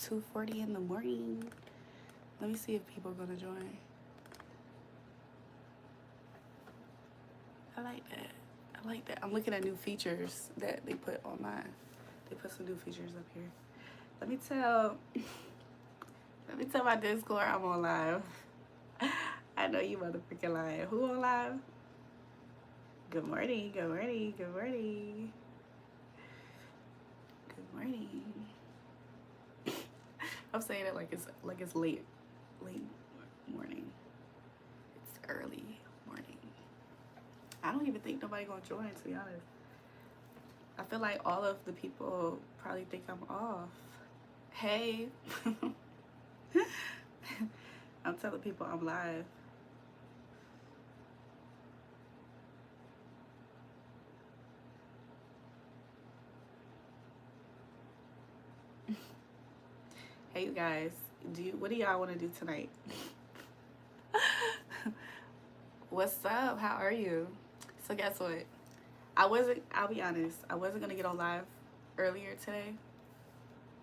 2:40 in the morning. Let me see if people are gonna join. I like that. I like that. I'm looking at new features that they put on mine. They put some new features up here. Let me tell my Discord I'm on live. I know you motherfucking lying. Who on live? Good morning, good morning, good morning. Good morning. I'm saying it like it's late morning. It's early morning. I don't even think nobody gonna join, to be honest. I feel like all of the people probably think I'm off. Hey. I'm telling people I'm live. Hey you guys, what do y'all want to do tonight? What's up? How are you? So guess what? I'll be honest, I wasn't gonna get on live earlier today,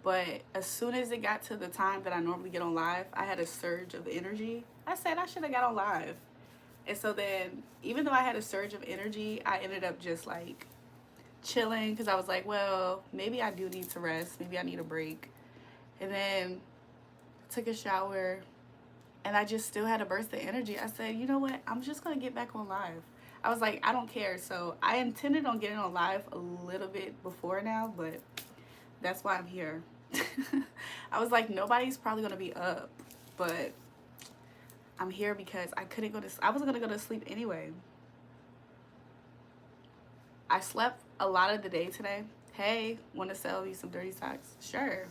but as soon as it got to the time that I normally get on live, I had a surge of energy. I said I should have got on live. And so then, even though I had a surge of energy, I ended up just like chilling because I was like, well, maybe I do need to rest. Maybe I need a break. And then took a shower and I just still had a burst of energy. I said, you know what? I'm just going to get back on live. I was like, I don't care. So I intended on getting on live a little bit before now, but that's why I'm here. I was like, nobody's probably going to be up, but I'm here because I was going to go to sleep anyway. I slept a lot of the day today. Hey, want to sell you some dirty socks? Sure.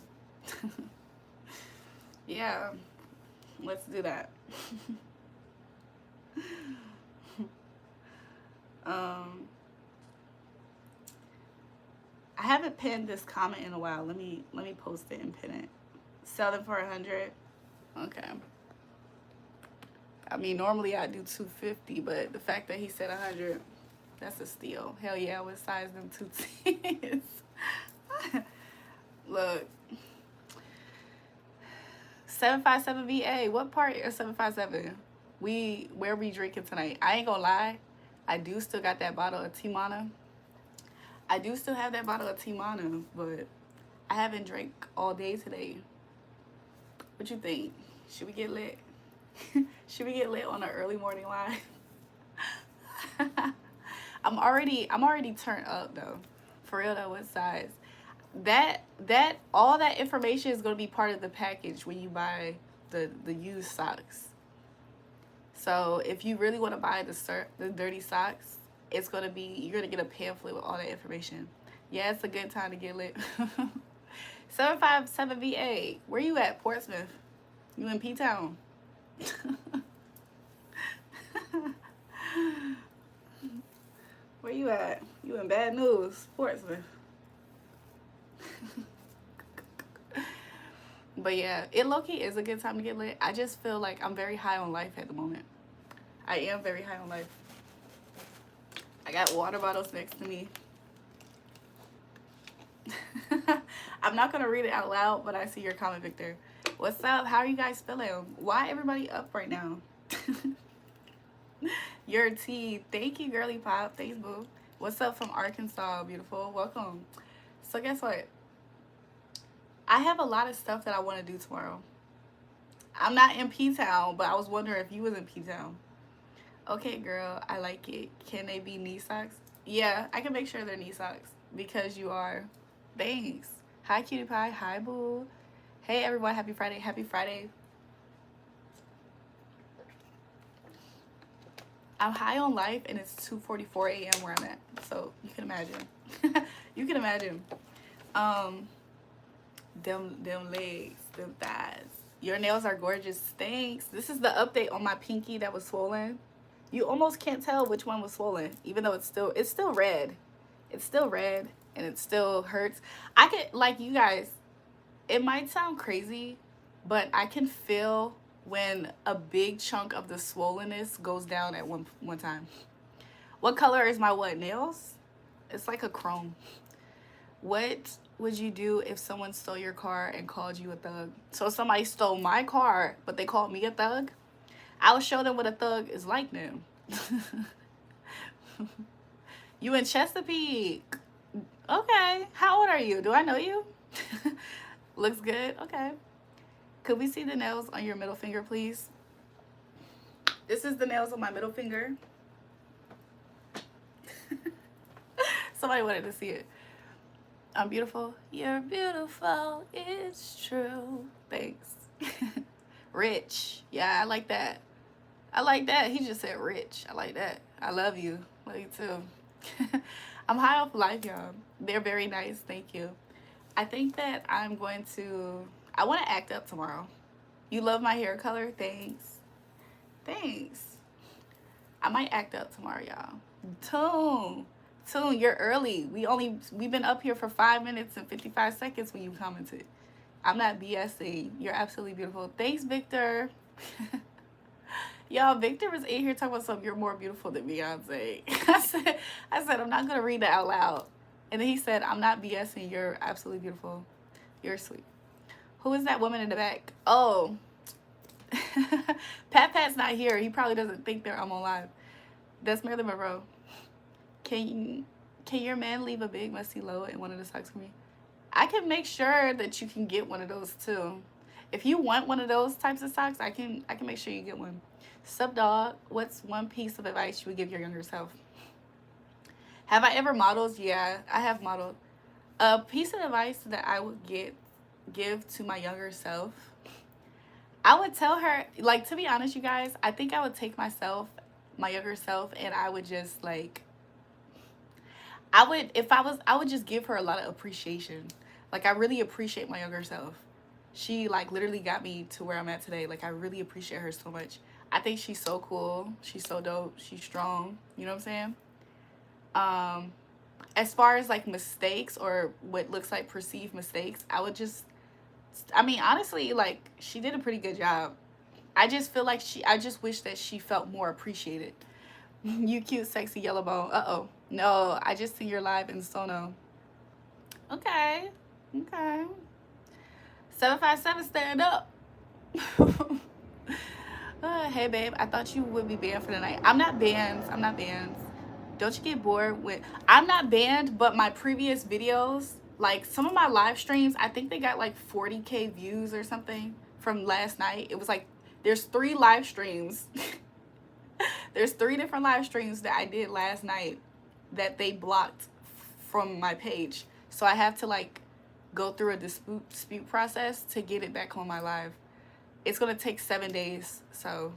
Yeah, let's do that. I haven't pinned this comment in a while. Let me post it and pin it. Sell them for 100. Okay. I mean, normally I do 250, but the fact that he said 100, that's a steal. Hell yeah, what size them 210s? Look. 757 VA. What part of 757? Where we drinking tonight? I ain't gonna lie. I do still got that bottle of Timana. I do still have that bottle of Timana, but I haven't drank all day today. What you think? Should we get lit? Should we get lit on an early morning live? I'm already turned up though. For real though, what size? All that information is going to be part of the package when you buy the used socks. So if you really want to buy the dirty socks, you're going to get a pamphlet with all that information. Yeah, it's a good time to get lit. 757 VA. Where you at, Portsmouth? You in P-Town? Where you at? You in bad news, Portsmouth. But yeah, it low-key is a good time to get lit. I just feel like I'm very high on life at the moment. I am very high on life. I got water bottles next to me. I'm not gonna read it out loud, but I see your comment, Victor. What's up? How are you guys feeling? Why everybody up right now? Your tea. Thank you, girly pop. Thanks, boo. What's up from Arkansas, beautiful? Welcome. So guess what? I have a lot of stuff that I want to do tomorrow. I'm not in P-Town, but I was wondering if you was in P-Town. Okay, girl, I like it. Can they be knee socks? Yeah, I can make sure they're knee socks because you are. Thanks. Hi, cutie pie. Hi, boo. Hey, everyone. Happy Friday. Happy Friday. I'm high on life, and it's 2:44 a.m. where I'm at. So you can imagine. You can imagine. Them legs, them thighs. Your nails are gorgeous. Thanks. This is the update on my pinky that was swollen. You almost can't tell which one was swollen, even though it's still red. It's still red and it still hurts. I could, like, you guys, it might sound crazy, but I can feel when a big chunk of the swollenness goes down at one time. What color is my nails? It's like a chrome. What would you do if someone stole your car and called you a thug? So if somebody stole my car, but they called me a thug, I'll show them what a thug is like now. You in Chesapeake. Okay. How old are you? Do I know you? Looks good. Okay. Could we see the nails on your middle finger, please? This is the nails on my middle finger. Somebody wanted to see it. I'm beautiful. You're beautiful. It's true. Thanks. Rich. Yeah, I like that. I like that. He just said rich. I like that. I love you. Love you too. I'm high off life, y'all. They're very nice. Thank you. I think that I want to act up tomorrow. You love my hair color? Thanks. Thanks. I might act up tomorrow, y'all. Tune, you're early. We've been up here for 5 minutes and 55 seconds when you commented. I'm not BSing. You're absolutely beautiful. Thanks, Victor. Y'all, Victor was in here talking about something. You're more beautiful than Beyonce. I said, I'm not going to read that out loud. And then he said, I'm not BSing. You're absolutely beautiful. You're sweet. Who is that woman in the back? Oh. Pat's not here. He probably doesn't think I'm on live. That's Marilyn Monroe. Can your man leave a big musty load in one of the socks for me? I can make sure that you can get one of those too. If you want one of those types of socks, I can make sure you get one. Sup, dog? What's one piece of advice you would give your younger self? Have I ever modeled? Yeah, I have modeled. A piece of advice that I would give to my younger self, I would tell her, like, to be honest, you guys, I think I would take my younger self, and I would just like, I would just give her a lot of appreciation. Like, I really appreciate my younger self. She like literally got me to where I'm at today. Like, I really appreciate her so much. I think she's so cool. She's so dope. She's strong. You know what I'm saying? As far as like mistakes or what looks like perceived mistakes, honestly, like, she did a pretty good job. I just feel like I just wish that she felt more appreciated. You cute, sexy yellow bone. Uh-oh. No, I just seen your live in Sono. Okay. 757, stand up. Hey, babe, I thought you would be banned for the night. I'm not banned. Don't you get bored with... I'm not banned, but my previous videos, like some of my live streams, I think they got like 40K views or something from last night. It was like, there's 3 live streams. There's 3 different live streams that I did last night that they blocked from my page. So I have to like go through a dispute process to get it back on my live. It's going to take 7 days. So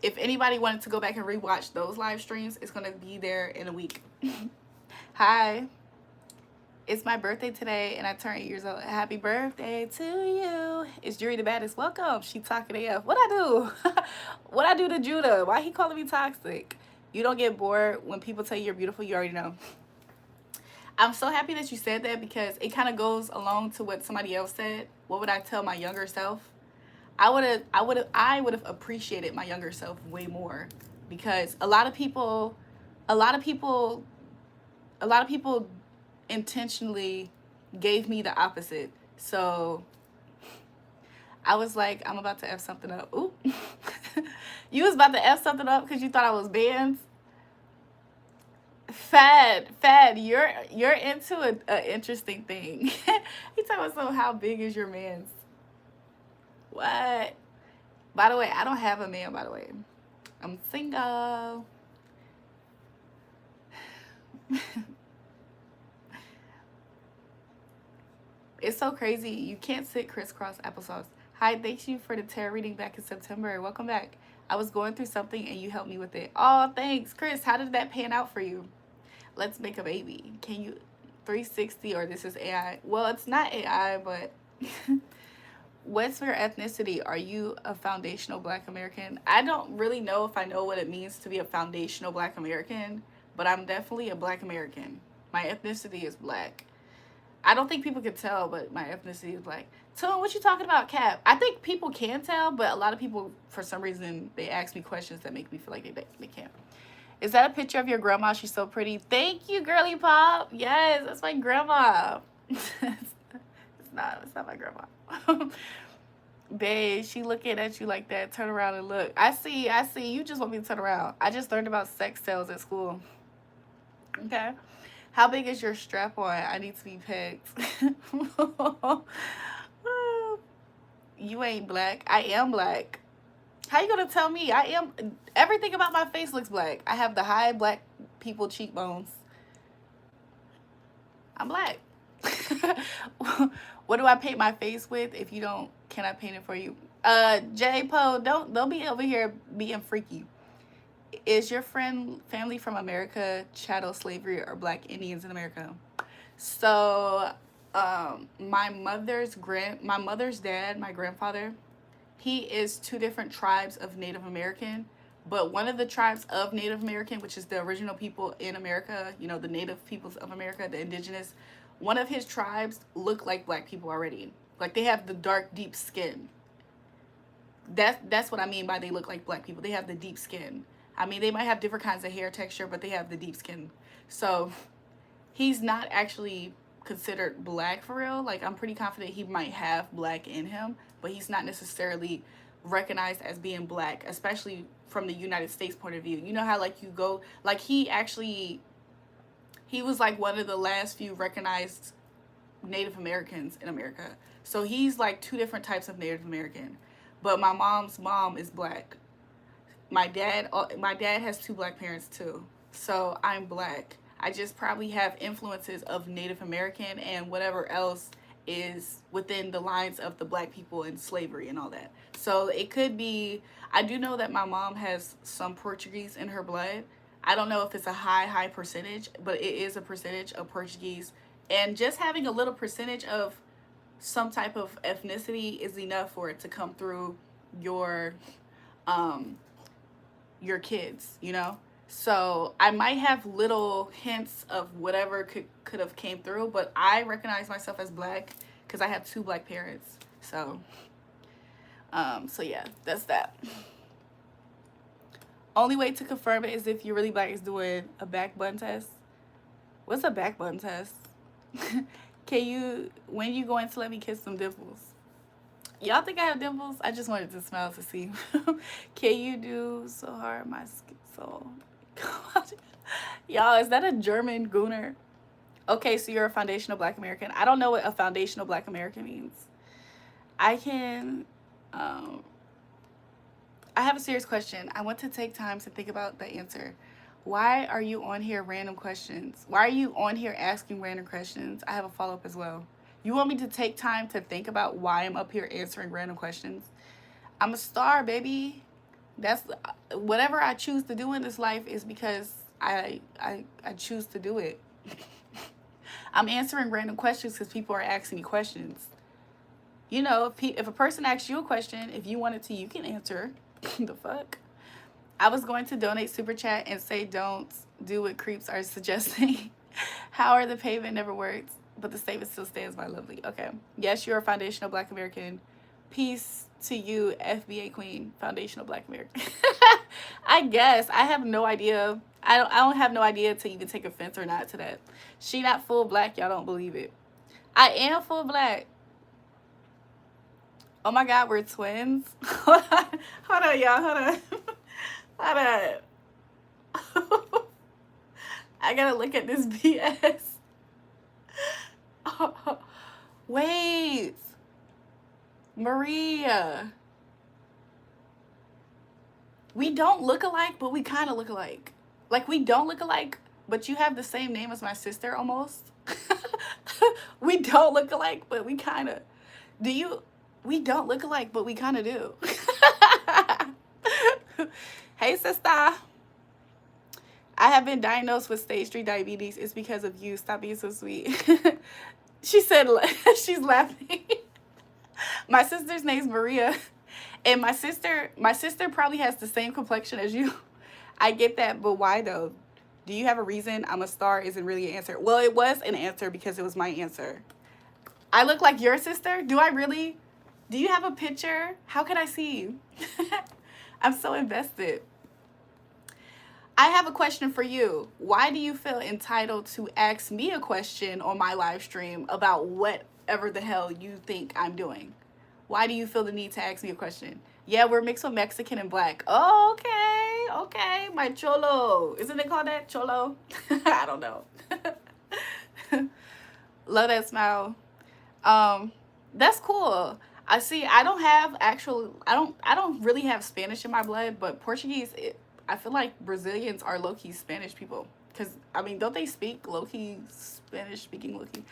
if anybody wanted to go back and rewatch those live streams, it's going to be there in a week. Hi. It's my birthday today, and I turned 8 years old. Happy birthday to you. It's Julrae the baddest. Welcome. She talking AF. What I do? What I do to Judah? Why he calling me toxic? You don't get bored when people tell you you're beautiful. You already know. I'm so happy that you said that, because it kind of goes along to what somebody else said. What would I tell my younger self? I would have appreciated my younger self way more, because a lot of people intentionally gave me the opposite. So I was like, I'm about to F something up. Ooh. You was about to F something up because you thought I was banned? Fad, you're into an interesting thing. He talking about, so how big is your man's? What? By the way, I don't have a man, by the way. I'm single. It's so crazy. You can't sit crisscross applesauce. Hi, thank you for the tarot reading back in September. Welcome back. I was going through something and you helped me with it. Oh, thanks, Chris. How did that pan out for you? Let's make a baby. Can you 360 or this is AI? Well, it's not AI, but what's your ethnicity? Are you a foundational Black American? I don't really know if I know what it means to be a foundational Black American, but I'm definitely a Black American. My ethnicity is Black. I don't think people can tell, but my ethnicity is Black. Tone, what you talking about, Cap? I think people can tell, but a lot of people, for some reason, they ask me questions that make me feel like they can't. Is that a picture of your grandma? She's so pretty. Thank you, girly pop. Yes, that's my grandma. It's not my grandma. Babe, she looking at you like that. Turn around and look. I see. You just want me to turn around. I just learned about sex sales at school. Okay. How big is your strap on? I need to be pegged. You ain't black. I am black. How you gonna tell me? I am. Everything about my face looks black. I have the high black people cheekbones. I'm black. What do I paint my face with? If you don't, can I paint it for you? J Poe, don't be over here being freaky. Is your family from America, chattel slavery, or black Indians in America? So, my mother's dad, my grandfather, he is 2 different tribes of Native American. But one of the tribes of Native American, which is the original people in America, you know, the native peoples of America, the indigenous, one of his tribes look like black people already. Like, they have the dark, deep skin. That's what I mean by they look like black people. They have the deep skin. I mean, they might have different kinds of hair texture, but they have the deep skin. So he's not actually considered black for real. Like, I'm pretty confident he might have black in him, but he's not necessarily recognized as being black, especially from the United States point of view. You know how, like, you go, like, he was like one of the last few recognized Native Americans in America. So he's like 2 different types of Native American. But my mom's mom is black. My dad has 2 black parents too. So I'm black. I just probably have influences of Native American and whatever else is within the lines of the black people and slavery and all that. So it could be, I do know that my mom has some Portuguese in her blood. I don't know if it's a high percentage, but it is a percentage of Portuguese. And just having a little percentage of some type of ethnicity is enough for it to come through your kids, you know? So I might have little hints of whatever could have came through, but I recognize myself as black because I have 2 black parents. So yeah, that's that. Only way to confirm it is if you're really black is doing a back button test. What's a back button test? When you going to let me kiss some dimples? Y'all think I have dimples? I just wanted to smile to see. Can you do so hard my skin so God. Y'all, is that a German gooner? Okay, so you're a foundational black American. I don't know what a foundational black American means. I have a serious question. I want to take time to think about the answer. Why are you on here random questions? Why are you on here asking random questions? I have a follow-up as well. You want me to take time to think about why I'm up here answering random questions? I'm a star, baby. That's whatever I choose to do in this life is because I choose to do it. I'm answering random questions because people are asking me questions. You know, if a person asks you a question, if you wanted to, you can answer. The fuck? I was going to donate super chat and say don't do what creeps are suggesting. How are the payment never works, but the statement still stands, my lovely. Okay. Yes, you're a foundational black American. Peace to you, FBA queen, foundational black American. I guess. I have no idea. I don't have no idea to even take offense or not to that. She not full black. Y'all don't believe it. I am full black. Oh my God, we're twins. Hold on, y'all. Hold on. Hold on. I gotta look at this BS. Oh, wait. Maria. We don't look alike, but we kind of look alike. Like, we don't look alike, but you have the same name as my sister almost. We don't look alike, but we kind of. We don't look alike, but we kind of do. Hey, sister. I have been diagnosed with stage 3 diabetes. It's because of you. Stop being so sweet. She said, she's laughing. My sister's name's Maria. And my sister probably has the same complexion as you. I get that, but why though? Do you have a reason? I'm a star isn't really an answer. Well, it was an answer because it was my answer. I look like your sister? Do I really? Do you have a picture? How can I see you? I'm so invested. I have a question for you. Why do you feel entitled to ask me a question on my live stream about whatever the hell you think I'm doing? Why do you feel the need to ask me a question? Yeah, we're mixed with Mexican and black. Oh, okay. Okay. My cholo. Isn't it called that? Cholo? I don't know. Love that smile. That's cool. I see. I don't have actual. I don't really have Spanish in my blood, but Portuguese. I feel like Brazilians are low key Spanish people. Cause I mean, don't they speak low key Spanish speaking low key?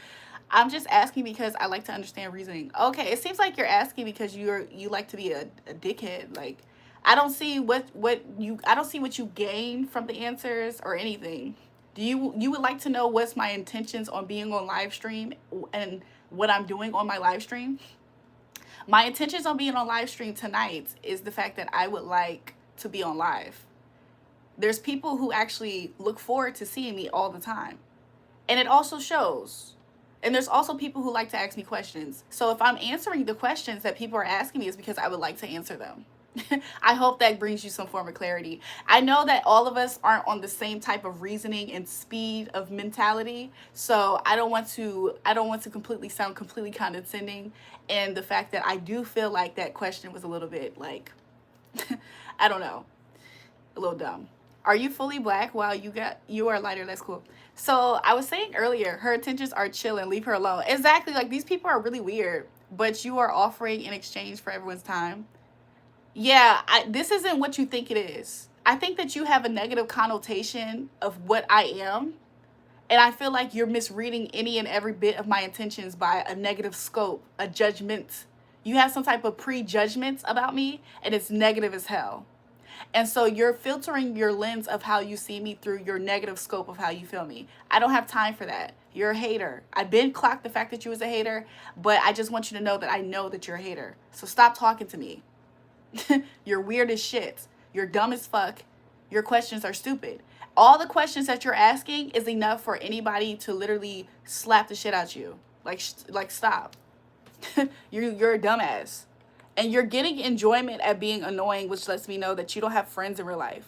I'm just asking because I like to understand reasoning. Okay, it seems like you're asking because you like to be a dickhead. Like, I don't see I don't see what you gain from the answers or anything. Do you would like to know what's my intentions on being on live stream and what I'm doing on my live stream? My intentions on being on live stream tonight is the fact that I would like to be on live. There's people who actually look forward to seeing me all the time. And it also shows. And there's also people who like to ask me questions. So if I'm answering the questions that people are asking me, it's because I would like to answer them. I hope that brings you some form of clarity. I know that all of us aren't on the same type of reasoning and speed of mentality. So I don't want to completely sound completely condescending. And the fact that I do feel like that question was a little bit like, I don't know, a little dumb. Are you fully black? Wow, you are lighter. That's cool. So I was saying earlier, her intentions are chill and leave her alone. Exactly. Like, these people are really weird, but you are offering in exchange for everyone's time. Yeah, this isn't what you think it is. I think that you have a negative connotation of what I am. And I feel like you're misreading any and every bit of my intentions by a negative scope, a judgment. You have some type of prejudgments about me, and it's negative as hell. And so you're filtering your lens of how you see me through your negative scope of how you feel me. I don't have time for that. You're a hater. I've been clocked the fact that you was a hater, but I just want you to know that I know that you're a hater. So stop talking to me. You're weird as shit. You're dumb as fuck. Your questions are stupid. All the questions that you're asking is enough for anybody to literally slap the shit out you. Like stop. You're a dumbass. And you're getting enjoyment at being annoying, which lets me know that you don't have friends in real life.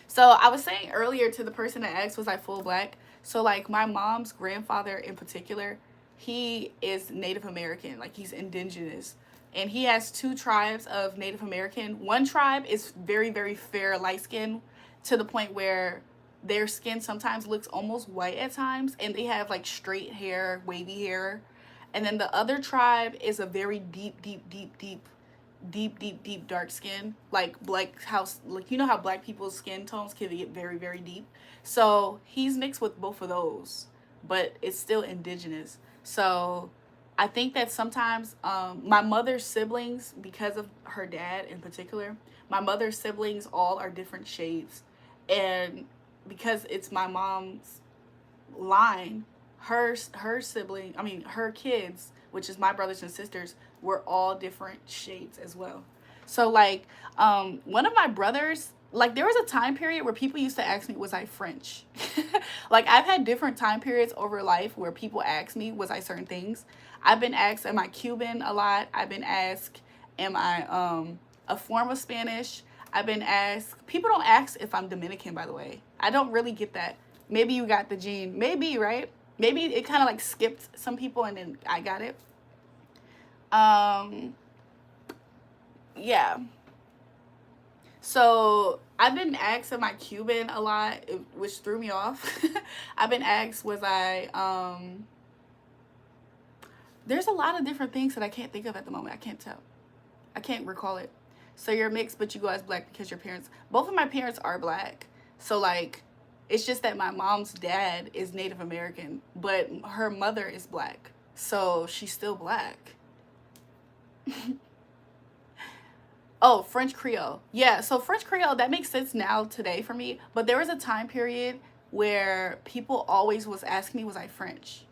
So I was saying earlier to the person that asked, was I full black? So like my mom's grandfather in particular, he is Native American. Like, he's indigenous. And he has 2 tribes of Native American. One tribe is very, very fair, light skin, to the point where their skin sometimes looks almost white at times. And they have like straight hair, wavy hair. And then the other tribe is a very deep dark skin. Like you know how black people's skin tones can get very, very deep. So he's mixed with both of those, but it's still indigenous. So I think that sometimes my mother's siblings, because of her dad in particular, my mother's siblings all are different shades. And because it's my mom's line, her kids, which is my brothers and sisters, were all different shades as well. So like one of my brothers, like, there was a time period where people used to ask me, was I French? Like, I've had different time periods over life where people ask me, was I certain things? I've been asked, am I Cuban a lot? I've been asked, am I a form of Spanish? I've been asked, people don't ask if I'm Dominican, by the way. I don't really get that. Maybe you got the gene. Maybe, right? Maybe it kind of like skipped some people and then I got it. Yeah. So I've been asked, am I Cuban a lot, which threw me off. I've been asked, was I, there's a lot of different things that I can't think of at the moment. I can't tell. I can't recall it. So you're mixed, but you go as black because your parents, both of my parents are black. So like, it's just that my mom's dad is Native American, but her mother is black. So she's still black. Oh, French Creole. Yeah, so French Creole, that makes sense now today for me. But there was a time period where people always was asking me, was I French?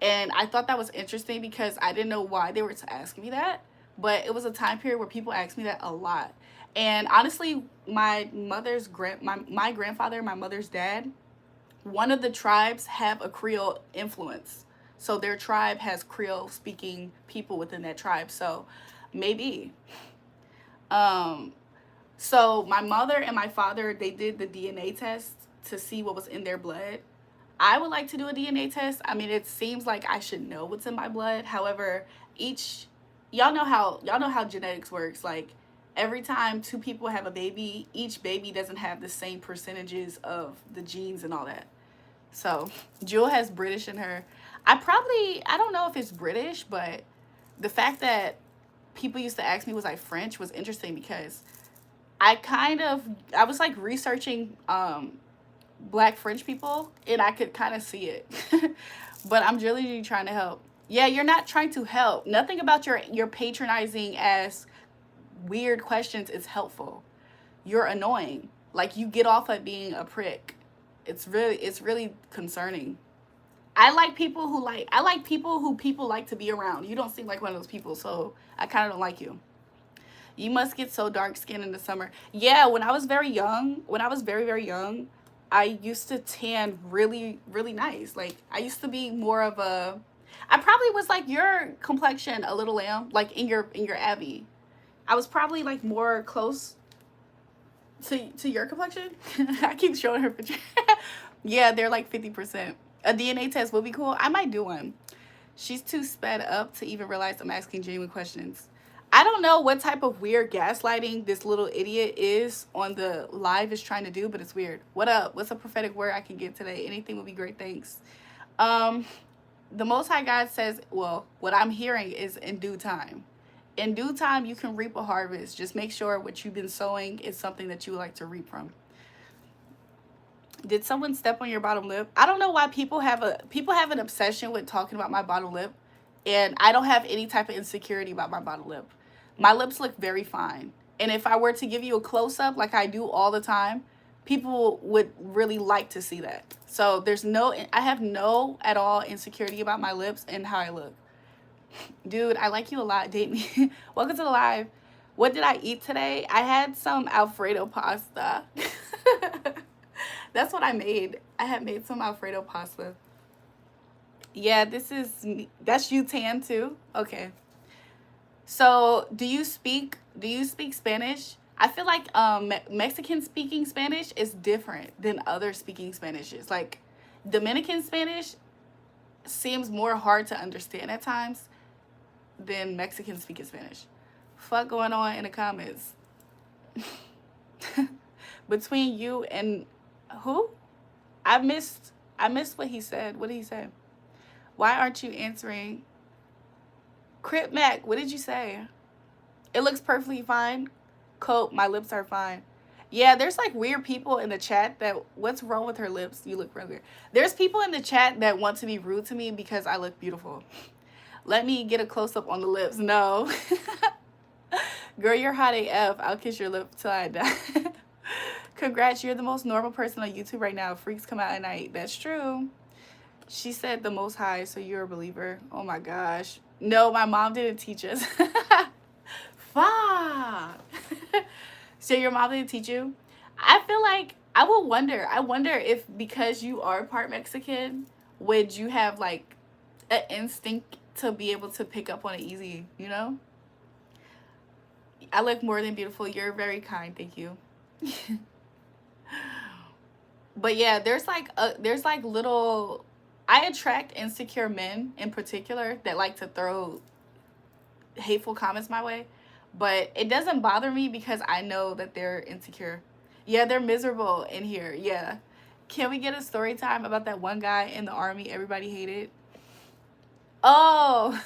And I thought that was interesting because I didn't know why they were asking me that. But it was a time period where people asked me that a lot. And honestly, my mother's my grandfather, my mother's dad, one of the tribes have a Creole influence. So their tribe has Creole speaking people within that tribe. So maybe. So my mother and my father, they did the DNA test to see what was in their blood. I would like to do a DNA test. I mean, it seems like I should know what's in my blood. However, each y'all know how genetics works. Like every time two people have a baby, each baby doesn't have the same percentages of the genes and all that. So Jewel has British in her. I don't know if it's British, but the fact that people used to ask me was I French was interesting because I was like researching black French people and I could kind of see it. But I'm really trying to help. Yeah, you're not trying to help. Nothing about your patronizing ass weird questions is helpful. You're annoying. Like you get off at being a prick. It's really concerning. I like people who people like to be around. You don't seem like one of those people, so I kind of don't like you. You must get so dark skinned in the summer. Yeah, when I was very young, when I was very, very young, I used to tan really, really nice. Like, I used to be more of a. I probably was like your complexion, a little lamb, like in your Abby. I was probably like more close to your complexion. I keep showing her picture. Yeah, they're like 50%. A DNA test would be cool. I might do one. She's too sped up to even realize I'm asking genuine questions. I don't know what type of weird gaslighting this little idiot is on the live is trying to do, but it's weird. What up? What's a prophetic word I can get today? Anything would be great. Thanks. Um, the Most High God says, well, what I'm hearing is in due time. In due time, you can reap a harvest. Just make sure what you've been sowing is something that you would like to reap from. Did someone step on your bottom lip? I don't know why people have an obsession with talking about my bottom lip, and I don't have any type of insecurity about my bottom lip. My lips look very fine, and if I were to give you a close up like I do all the time, people would really like to see that. So I have no at all insecurity about my lips and how I look. Dude, I like you a lot. Date me. Welcome to the live. What did I eat today? I had some Alfredo pasta. That's what I made. I had made some Alfredo pasta. Yeah, that's you tan too? Okay. So, do you speak Spanish? I feel like Mexican speaking Spanish is different than other speaking Spanishes. Like Dominican Spanish seems more hard to understand at times than Mexican speaking Spanish. Fuck going on in the comments. Between you and who? I missed what he said. What did he say? Why aren't you answering? Crip Mac, what did you say? It looks perfectly fine. Cope, my lips are fine. Yeah, there's like weird people in the chat that what's wrong with her lips? You look really weird. There's people in the chat that want to be rude to me because I look beautiful. Let me get a close up on the lips. No. Girl, you're hot AF. I'll kiss your lip till I die. Congrats, you're the most normal person on YouTube right now. Freaks come out at night. That's true. She said the most high, so you're a believer. Oh my gosh. No, my mom didn't teach us. Fuck. So your mom didn't teach you? I feel like I wonder if because you are part Mexican, would you have like an instinct to be able to pick up on it easy, you know? I look more than beautiful. You're very kind. Thank you. But yeah, there's like little. I attract insecure men in particular that like to throw hateful comments my way, but it doesn't bother me because I know that they're insecure. Yeah, they're miserable in here. Yeah. Can we get a story time about that one guy in the army everybody hated? Oh.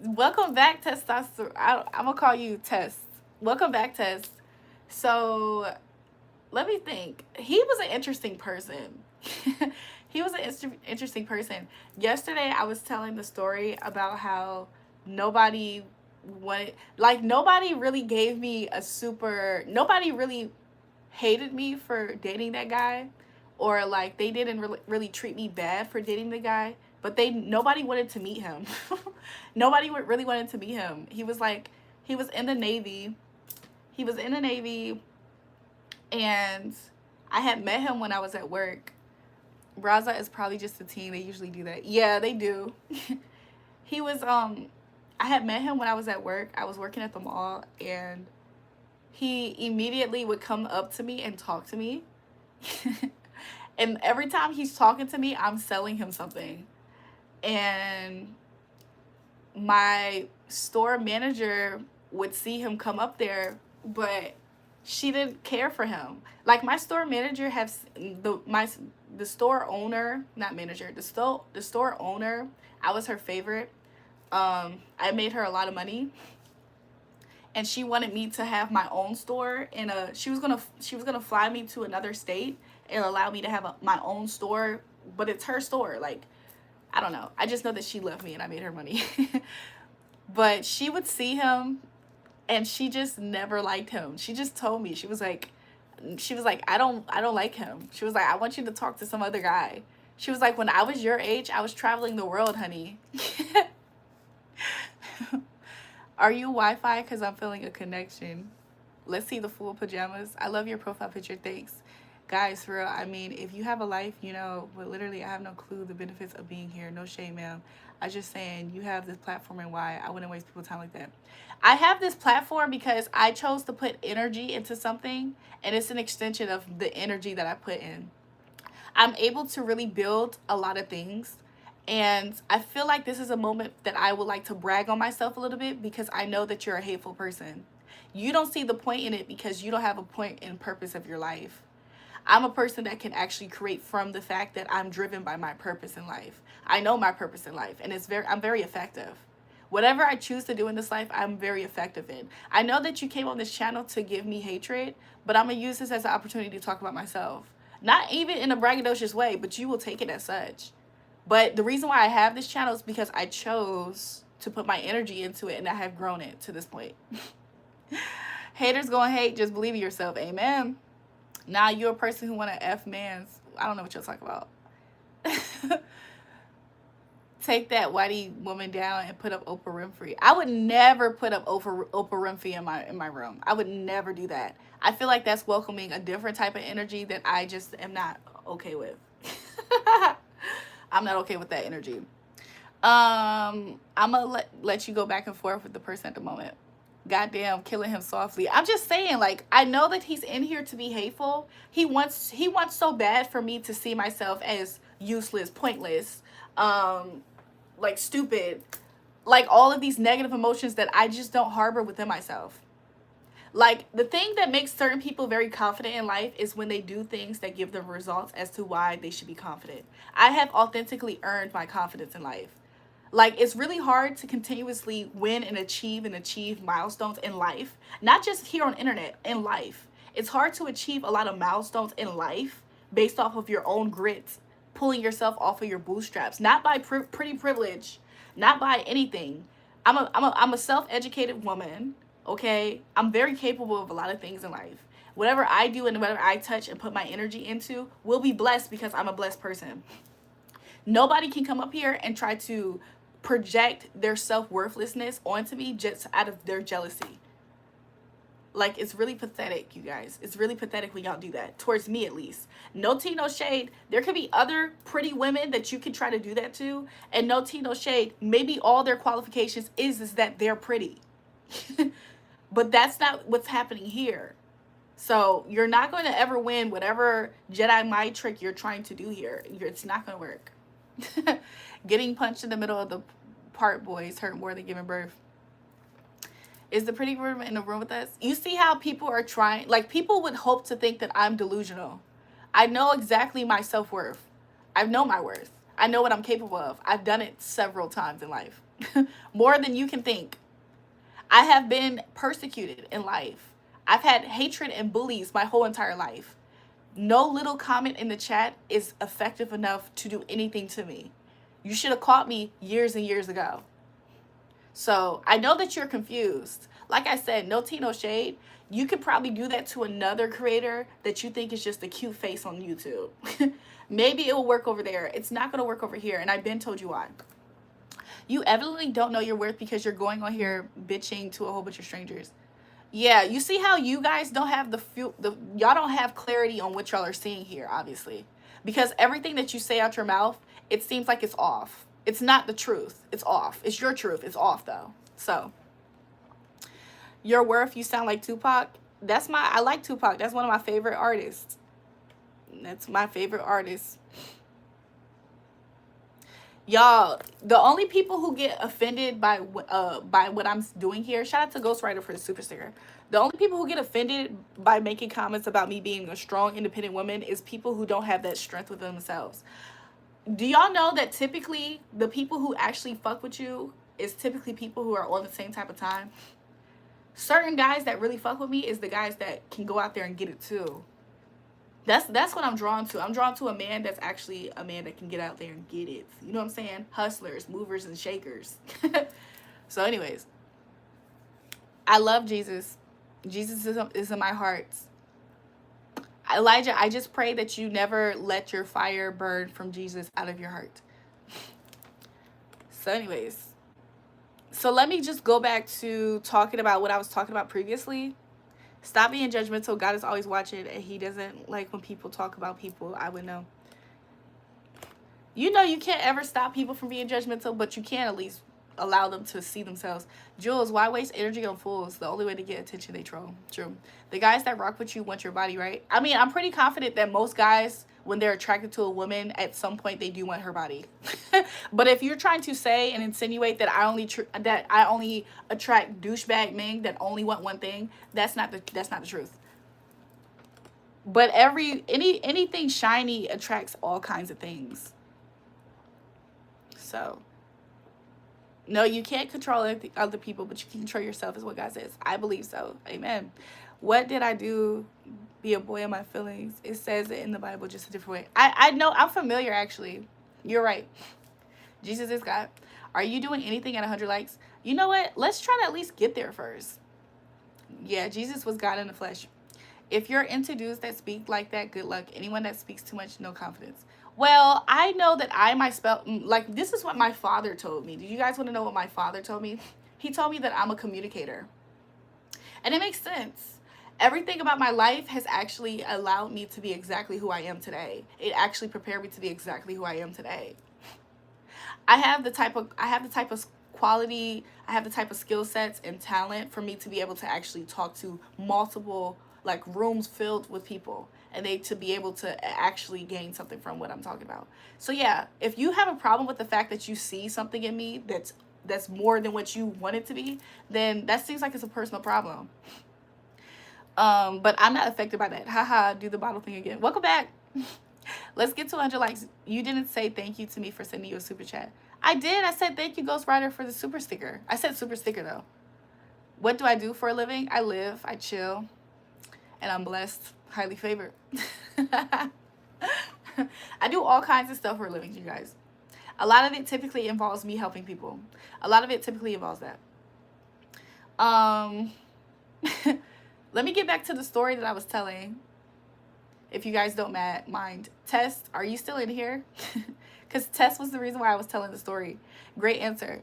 Welcome back, Testosterone. I'm gonna call you Test. Welcome back, Test. So let me think. He was an interesting person. He was an interesting person. Yesterday, I was telling the story about how nobody really gave me nobody really hated me for dating that guy, or like they didn't really treat me bad for dating the guy, but nobody wanted to meet him. Nobody really wanted to meet him. He was in the Navy. He was in the Navy, and I had met him when I was at work. Raza is probably just a teen. They usually do that. Yeah, they do. I had met him when I was at work. I was working at the mall, and he immediately would come up to me and talk to me. And every time he's talking to me, I'm selling him something. And my store manager would see him come up there, but she didn't care for him. Like, my store manager the store owner, not manager, the store owner, I was her favorite. I made her a lot of money, and she wanted me to have my own store she was gonna fly me to another state and allow me to have my own store, but it's her store. Like, I don't know. I just know that she loved me and I made her money. But she would see him and she just never liked him. She just told me, she was like, I don't like him. She was like, I want you to talk to some other guy. She was like, when I was your age, I was traveling the world, honey. Are you Wi-Fi? Because I'm feeling a connection. Let's see the full pajamas. I love your profile picture. Thanks. Guys, for real, I mean, if you have a life, you know, but literally I have no clue the benefits of being here. No shame, ma'am. I was just saying, you have this platform and why. I wouldn't waste people's time like that. I have this platform because I chose to put energy into something, and it's an extension of the energy that I put in. I'm able to really build a lot of things, and I feel like this is a moment that I would like to brag on myself a little bit, because I know that you're a hateful person. You don't see the point in it because you don't have a point and purpose of your life. I'm a person that can actually create from the fact that I'm driven by my purpose in life. I know my purpose in life, and I'm very effective. Whatever I choose to do in this life, I'm very effective in. I know that you came on this channel to give me hatred, but I'm going to use this as an opportunity to talk about myself. Not even in a braggadocious way, but you will take it as such. But the reason why I have this channel is because I chose to put my energy into it, and I have grown it to this point. Haters gonna hate, just believe in yourself. Amen. Now you're a person who want to F mans. I don't know what you'll talk about. Take that whitey woman down and put up Oprah Winfrey. I would never put up Oprah Winfrey in my room. I would never do that. I feel like that's welcoming a different type of energy that I just am not okay with. I'm not okay with that energy. I'm gonna let you go back and forth with the person at the moment. Goddamn, killing him softly. I'm just saying, like, I know that he's in here to be hateful. He wants so bad for me to see myself as useless, pointless, like stupid, like all of these negative emotions that I just don't harbor within myself. Like, the thing that makes certain people very confident in life is when they do things that give them results as to why they should be confident. I have authentically earned my confidence in life. Like, it's really hard to continuously win and achieve milestones in life. Not just here on internet, in life. It's hard to achieve a lot of milestones in life based off of your own grit, pulling yourself off of your bootstraps. Not by pretty privilege, not by anything. I'm a self-educated woman, okay? I'm very capable of a lot of things in life. Whatever I do and whatever I touch and put my energy into will be blessed because I'm a blessed person. Nobody can come up here and try to project their self-worthlessness onto me just out of their jealousy. Like, it's really pathetic, you guys. It's really pathetic when y'all do that, towards me at least. No tea, no shade. There could be other pretty women that you can try to do that to, and no tea, no shade. Maybe all their qualifications is that they're pretty. But that's not what's happening here. So you're not going to ever win whatever Jedi mind trick you're trying to do here. It's not going to work. Getting punched in the middle of the part, boys, hurt more than giving birth. Is the pretty woman in the room with us? You see how people are trying, like, people would hope to think that I'm delusional. I know exactly my self-worth. I know my worth. I know what I'm capable of. I've done it several times in life. More than you can think. I have been persecuted in life. I've had hatred and bullies my whole entire life. No little comment in the chat is effective enough to do anything to me. You should have caught me years and years ago. So I know that you're confused. Like I said, no tea, no shade. You could probably do that to another creator that you think is just a cute face on YouTube. Maybe it will work over there. It's not going to work over here. And I've been told you why. You evidently don't know your worth because you're going on here bitching to a whole bunch of strangers. Yeah, you see how you guys don't have y'all don't have clarity on what y'all are seeing here, obviously. Because everything that you say out your mouth, it seems like it's off. It's not the truth. It's off. It's your truth. It's off, though. So, your worth, you sound like Tupac. I like Tupac. That's one of my favorite artists. That's my favorite artist. Y'all, the only people who get offended by what I'm doing here, shout out to Ghostwriter for the super sticker. The only people who get offended by making comments about me being a strong, independent woman is people who don't have that strength within themselves. Do y'all know that typically the people who actually fuck with you is typically people who are on the same type of time? Certain guys that really fuck with me is the guys that can go out there and get it too. That's what I'm drawn to. I'm drawn to a man that's actually a man that can get out there and get it. You know what I'm saying? Hustlers, movers, and shakers. So anyways, I love Jesus. Jesus is in my heart. Elijah, I just pray that you never let your fire burn from Jesus out of your heart. So anyways, so let me just go back to talking about what I was talking about previously. Stop being judgmental. God is always watching, and he doesn't like when people talk about people. I would know. You know you can't ever stop people from being judgmental, but you can at least allow them to see themselves. Jules, why waste energy on fools? The only way to get attention, they troll. True. The guys that rock with you want your body, right? I mean, I'm pretty confident that most guys, when they're attracted to a woman, at some point they do want her body. But if you're trying to say and insinuate that I only attract douchebag men that only want one thing, that's not the truth. But anything shiny attracts all kinds of things. So, no, you can't control other people, but you can control yourself, is what God says. I believe so. Amen. What did I do? Be a boy in my feelings. It says it in the Bible, just a different way. I know. I'm familiar, actually. You're right. Jesus is God. Are you doing anything at 100 likes? You know what? Let's try to at least get there first. Yeah, Jesus was God in the flesh. If you're into dudes that speak like that, good luck. Anyone that speaks too much, no confidence. Well, I know that like, this is what my father told me. Do you guys want to know what my father told me? He told me that I'm a communicator. And it makes sense. Everything about my life has actually allowed me to be exactly who I am today. It actually prepared me to be exactly who I am today. I have the type of quality, I have the type of skill sets and talent for me to be able to actually talk to multiple, like, rooms filled with people, and they to be able to actually gain something from what I'm talking about. So yeah, if you have a problem with the fact that you see something in me that's more than what you want it to be, then that seems like it's a personal problem. But I'm not affected by that. Haha, do the bottle thing again. Welcome back. Let's get to 100 likes. You didn't say thank you to me for sending you a super chat. I did. I said thank you, Ghostwriter, for the super sticker. I said super sticker, though. What do I do for a living? I live, I chill, and I'm blessed, highly favored. I do all kinds of stuff for a living, you guys. A lot of it typically involves me helping people. A lot of it typically involves that. Let me get back to the story that I was telling. If you guys don't mind. Tess, are you still in here? Because Tess was the reason why I was telling the story. Great answer.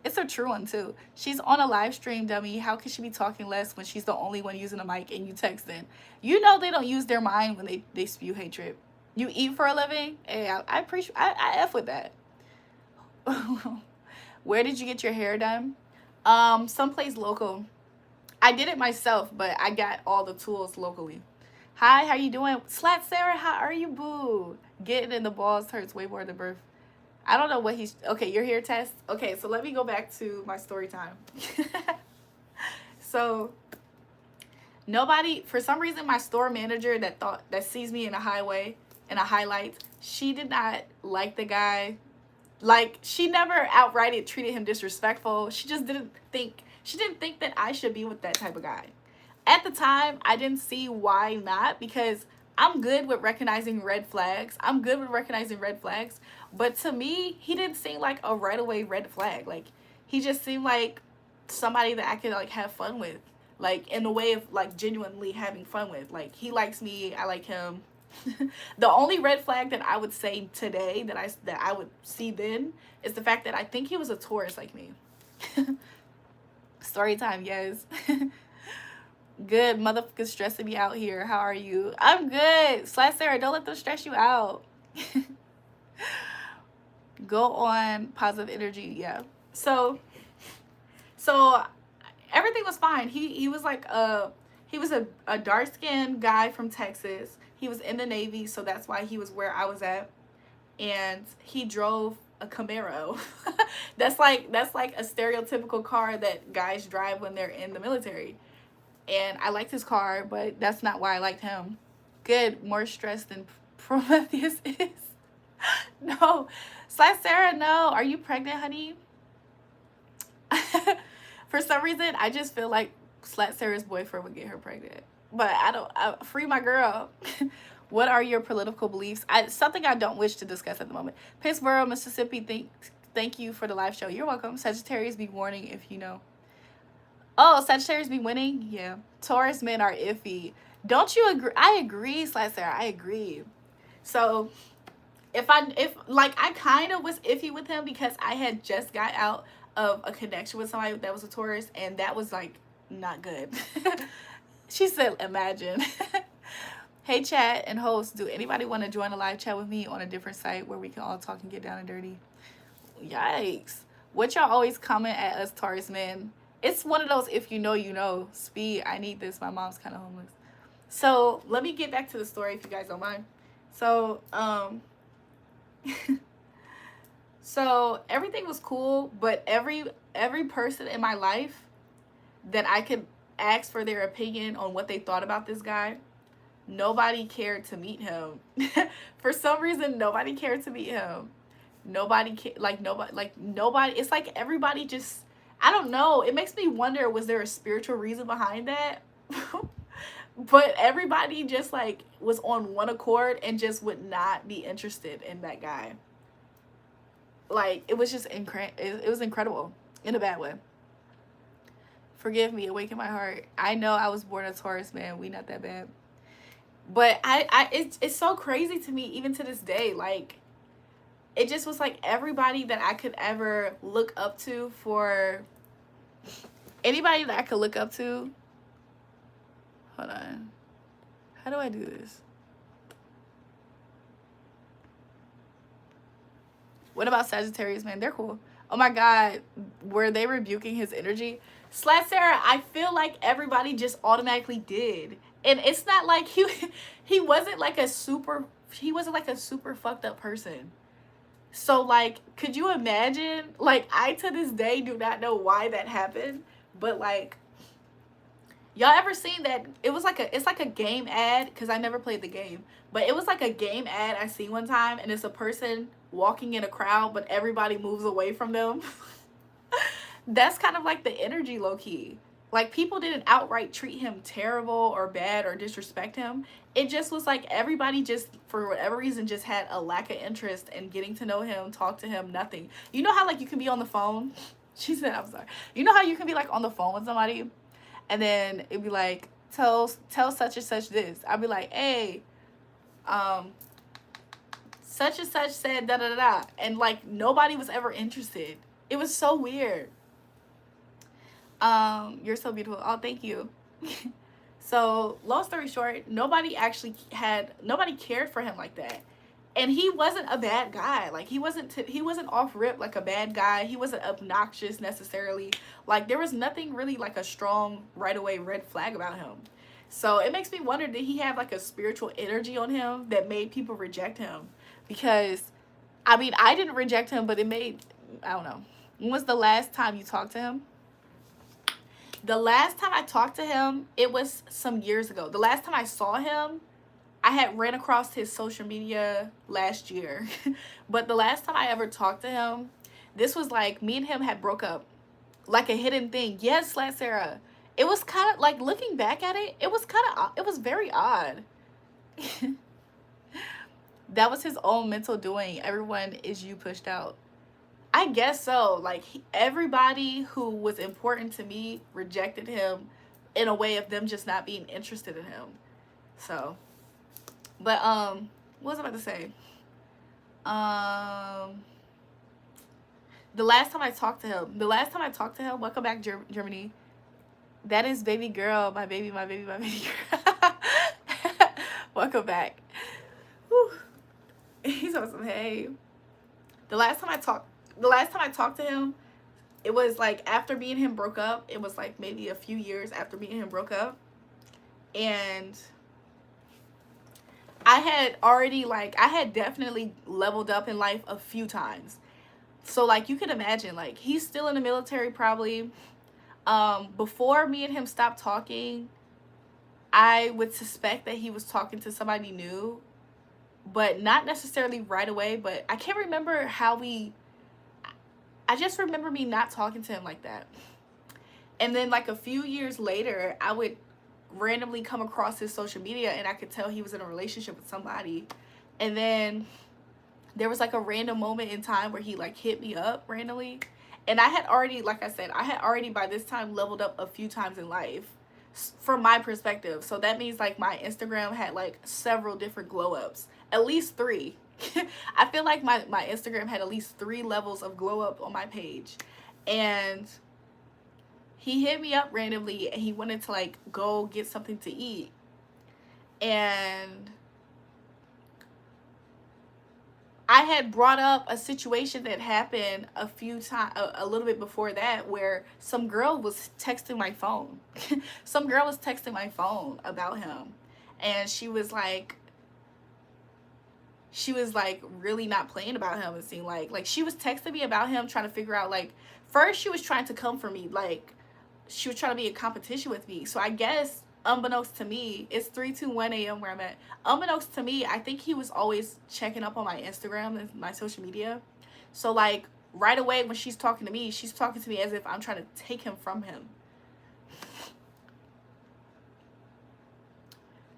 It's a true one, too. She's on a live stream, dummy. How can she be talking less when she's the only one using a mic and you texting? You know they don't use their mind when they spew hatred. You eat for a living? Hey, I appreciate, I F with that. Where did you get your hair done? Someplace local. I did it myself, but I got all the tools locally. Hi, how you doing? Slat Sarah, how are you, boo? Getting in the balls hurts way more than birth. I don't know what he's... Okay, you're here, Tess? Okay, so let me go back to my story time. So, nobody... For some reason, my store manager that sees me in a highway, in a highlight, she did not like the guy. Like, she never outright treated him disrespectful. She just didn't think... She didn't think that I should be with that type of guy. At the time, I didn't see why not, because I'm good with recognizing red flags. But to me, he didn't seem like a right away red flag. Like, he just seemed like somebody that I could, like, have fun with. Like, in the way of, like, genuinely having fun with. Like, he likes me, I like him. The only red flag that I would say today that I would see then is the fact that I think he was a Taurus like me. Story time, yes. Good, motherfuckers stressing me out here. How are you? I'm good. Slash Sarah, don't let them stress you out. Go on positive energy. Yeah. So everything was fine. He was like He was a dark-skinned guy from Texas. He was in the Navy, so that's why he was where I was at. And he drove a Camaro. That's like a stereotypical car that guys drive when they're in the military. And I liked his car, but that's not why I liked him. Good, more stress than Prometheus is. No. Sarah, no. Are you pregnant, honey? For some reason, I just feel like Sarah's boyfriend would get her pregnant. But free my girl. What are your political beliefs? Something I don't wish to discuss at the moment. Pittsburgh, Mississippi, thank you for the live show. You're welcome. Sagittarius, be warning if you know. Oh, Sagittarius be winning? Yeah. Taurus men are iffy. Don't you agree? I agree, Sarah. I agree. So if I kind of was iffy with him because I had just got out of a connection with somebody that was a Taurus, and that was like not good. She said, imagine. Hey, chat and host, do anybody want to join a live chat with me on a different site where we can all talk and get down and dirty? Yikes. What y'all always comment at us Taurus men? It's one of those, if you know, you know. Speed, I need this. My mom's kind of homeless. So let me get back to the story if you guys don't mind. So, so everything was cool, but every person in my life that I could ask for their opinion on what they thought about this guy, nobody cared to meet him. For some reason, nobody cared to meet him. Nobody. It's like everybody just, I don't know. It makes me wonder, was there a spiritual reason behind that? But everybody just like was on one accord and just would not be interested in that guy. Like, it was just it was incredible in a bad way. Forgive me, awaken my heart. I know I was born a Taurus, man. We not that bad. But it's so crazy to me even to this day. Like, it just was like everybody that I could ever look up to, for anybody that I could look up to. Hold on. How do I do this? What about Sagittarius, man? They're cool. Oh my God. Were they rebuking his energy? Sarah, I feel like everybody just automatically did. And it's not like he wasn't like a super fucked up person. So like, could you imagine? Like, I to this day do not know why that happened, but like, y'all ever seen that? It's like a game ad, because I never played the game, but it was like a game ad I seen one time, and it's a person walking in a crowd, but everybody moves away from them. That's kind of like the energy, low-key. Like, people didn't outright treat him terrible or bad or disrespect him. It just was like everybody just, for whatever reason, just had a lack of interest in getting to know him, talk to him, nothing. You know how like you can be on the phone? She said, I'm sorry. You know how you can be like on the phone with somebody, and then it'd be like, tell such and such this. I'd be like, hey, such and such said da da da da, and like nobody was ever interested. It was so weird. You're so beautiful. Oh, thank you. So, long story short, nobody cared for him like that. And he wasn't a bad guy. Like, he wasn't off rip like a bad guy. He wasn't obnoxious necessarily. Like, there was nothing really like a strong right away red flag about him. So it makes me wonder, did he have like a spiritual energy on him that made people reject him? Because, I mean, I didn't reject him, but it made, I don't know. When was the last time you talked to him? The last time I talked to him, it was some years ago. The last time I saw him, I had ran across his social media last year. But the last time I ever talked to him, this was like, me and him had broke up. Like a hidden thing. Yes, Sarah. It was kind of like, looking back at it, it was very odd. That was his own mental doing. Everyone is you pushed out. I guess so. Like, everybody who was important to me rejected him in a way of them just not being interested in him. So, but what was I about to say? The last time I talked to him, welcome back, Germany. That is baby girl, my baby girl. Welcome back. Whew. He's awesome. Hey, the last time I talked to him, it was like after me and him broke up. It was like maybe a few years after me and him broke up. And I had already, like, I had definitely leveled up in life a few times. So, like, you can imagine, like, he's still in the military probably. Before me and him stopped talking, I would suspect that he was talking to somebody new, but not necessarily right away. But I can't remember how I just remember me not talking to him like that. And then, like, a few years later, I would randomly come across his social media and I could tell he was in a relationship with somebody. And then there was, like, a random moment in time where he, like, hit me up randomly. And I had already, like I said, I had already by this time leveled up a few times in life from my perspective. So that means, like, my Instagram had, like, several different glow ups, at least 3. I feel like my Instagram had at least 3 levels of glow up on my page. And he hit me up randomly and he wanted to, like, go get something to eat. And I had brought up a situation that happened a few times, a little bit before that, where some girl was texting my phone. Some girl was texting my phone about him. And she was like really not playing about him. It seemed like she was texting me about him, trying to figure out, like, first she was trying to come for me, like she was trying to be in competition with me. So I guess, unbeknownst to me, it's 3:21 a.m. where I'm at. Unbeknownst to me, I think he was always checking up on my Instagram and my social media. So, like, right away when she's talking to me, she's talking to me as if I'm trying to take him from him.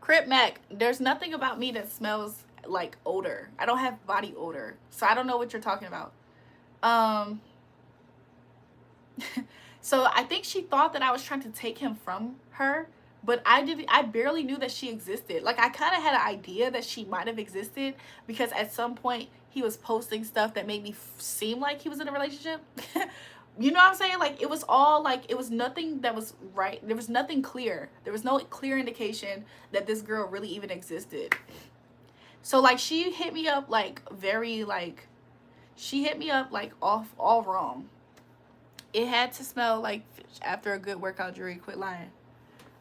Crip Mac, there's nothing about me that smells like odor. I don't have body odor. So I don't know what you're talking about. So I think she thought that I was trying to take him from her, but I barely knew that she existed. Like, I kind of had an idea that she might have existed because at some point he was posting stuff that made me seem like he was in a relationship. You know what I'm saying? Like, it was all, like, it was nothing that was right. There was nothing clear. There was no clear indication that this girl really even existed. So, like, she hit me up, like, very, like, she hit me up, like, off all wrong. It had to smell like fish after a good workout, Julrae. Quit lying.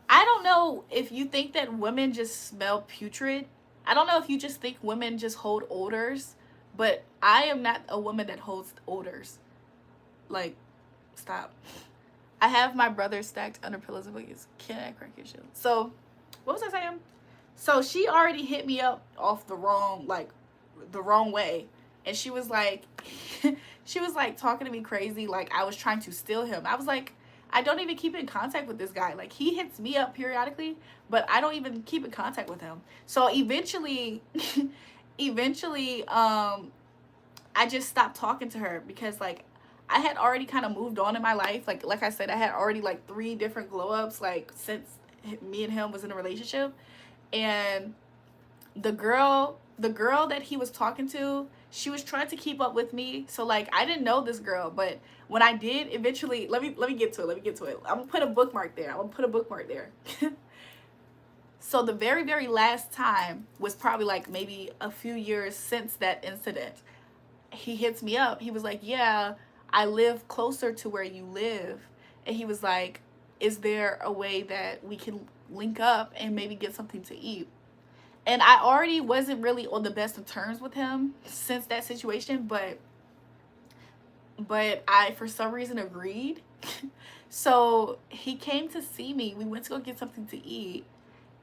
I don't know if you think that women just smell putrid. I don't know if you just think women just hold odors, but I am not a woman that holds odors. Like, stop. I have my brother stacked under pillows and blankets. Can't I crack your shit? So, what was I saying? So she already hit me up off the wrong way. And she was like, talking to me crazy, like I was trying to steal him. I was like, I don't even keep in contact with this guy. Like, he hits me up periodically, but I don't even keep in contact with him. So eventually, I just stopped talking to her because, like, I had already kind of moved on in my life. Like I said, I had already, like, 3 different glow ups, like, since me and him was in a relationship. And the girl that he was talking to, she was trying to keep up with me. So, like, I didn't know this girl, but when I did eventually, let me get to it. I'm gonna put a bookmark there. So the very, very last time was probably, like, maybe a few years since that incident. He hits me up. He was like, yeah, I live closer to where you live. And he was like, is there a way that we can link up and maybe get something to eat? And I already wasn't really on the best of terms with him since that situation, but I, for some reason, agreed. So he came to see me. We went to go get something to eat,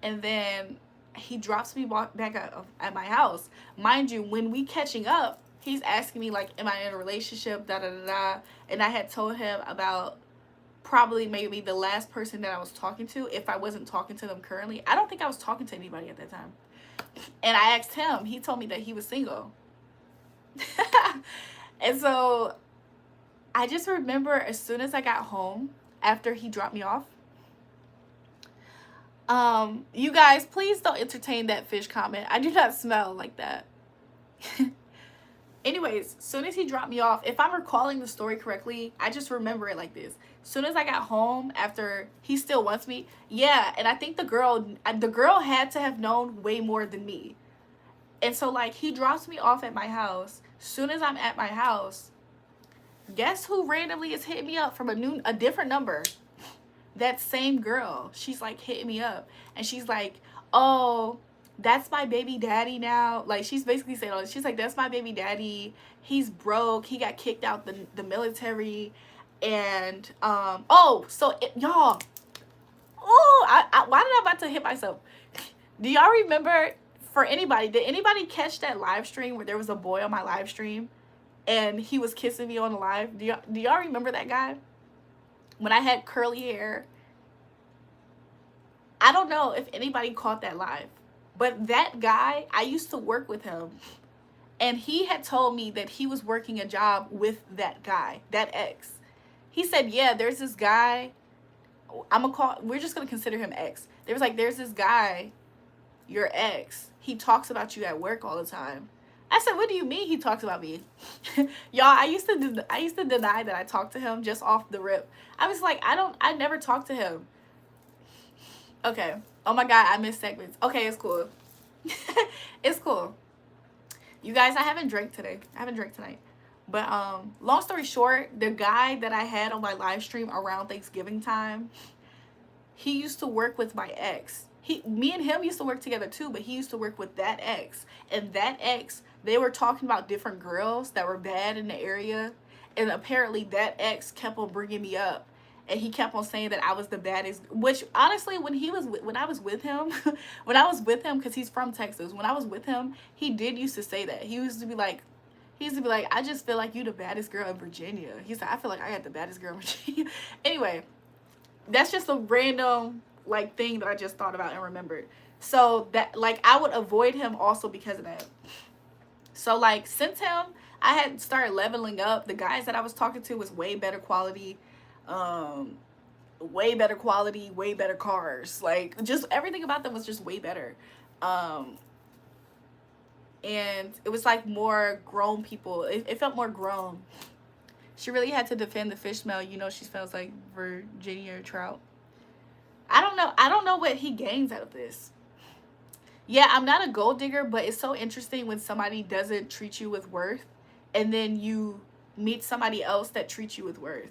and then he drops me back at my house. Mind you, when we catching up, he's asking me, like, am I in a relationship, da-da-da-da, and I had told him about probably maybe the last person that I was talking to, if I wasn't talking to them currently. I don't think I was talking to anybody at that time. And I asked him, he told me that he was single. And so I just remember as soon as I got home, after he dropped me off, you guys, please don't entertain that fish comment. I do not smell like that. Anyways, as soon as he dropped me off, if I'm recalling the story correctly, I just remember it like this. As soon as I got home, after he still wants me, yeah, and I think the girl had to have known way more than me. And so, like, he drops me off at my house. As soon as I'm at my house, guess who randomly is hitting me up from a different number? that same girl, she's like hitting me up, and she's like, oh, that's my baby daddy now. Like, she's basically saying all this. She's like, that's my baby daddy. He's broke. He got kicked out the military. And oh, so y'all, oh, why did I about to hit myself? Do y'all remember, for anybody, did anybody catch that live stream where there was a boy on my live stream and he was kissing me on the live? Do y'all remember that guy? When I had curly hair. I don't know if anybody caught that live, but that guy, I used to work with him, and he had told me that he was working a job with that guy, that ex. He said, yeah, there's this guy, we're just gonna consider him ex. There was like, there's this guy, your ex, he talks about you at work all the time. I said, what do you mean he talks about me? Y'all, I used to deny that I talked to him just off the rip. I was like, I never talked to him. Okay. Oh my God, I missed segments. Okay, it's cool. It's cool. You guys, I haven't drank today. I haven't drank tonight. But long story short, the guy that I had on my live stream around Thanksgiving time, he used to work with my ex. Me and him used to work together too, but he used to work with that ex. And that ex, they were talking about different girls that were bad in the area. And apparently that ex kept on bringing me up. And he kept on saying that I was the baddest, which honestly, when I was with him, because he's from Texas, when I was with him, he did used to say that. He used to be like, I just feel like you the baddest girl in Virginia. He said, I feel like I got the baddest girl in Virginia. Anyway, that's just a random like thing that I just thought about and remembered. So that, like, I would avoid him also because of that. So like, since him, I had started leveling up. The guys that I was talking to was way better quality. Way better quality, way better cars. Like, just everything about them was just way better. And it was like more grown people. It felt more grown. She really had to defend the fish smell. You know, she smells like Virginia trout. I don't know what he gains out of this. Yeah, I'm not a gold digger, but it's so interesting when somebody doesn't treat you with worth, and then you meet somebody else that treats you with worth.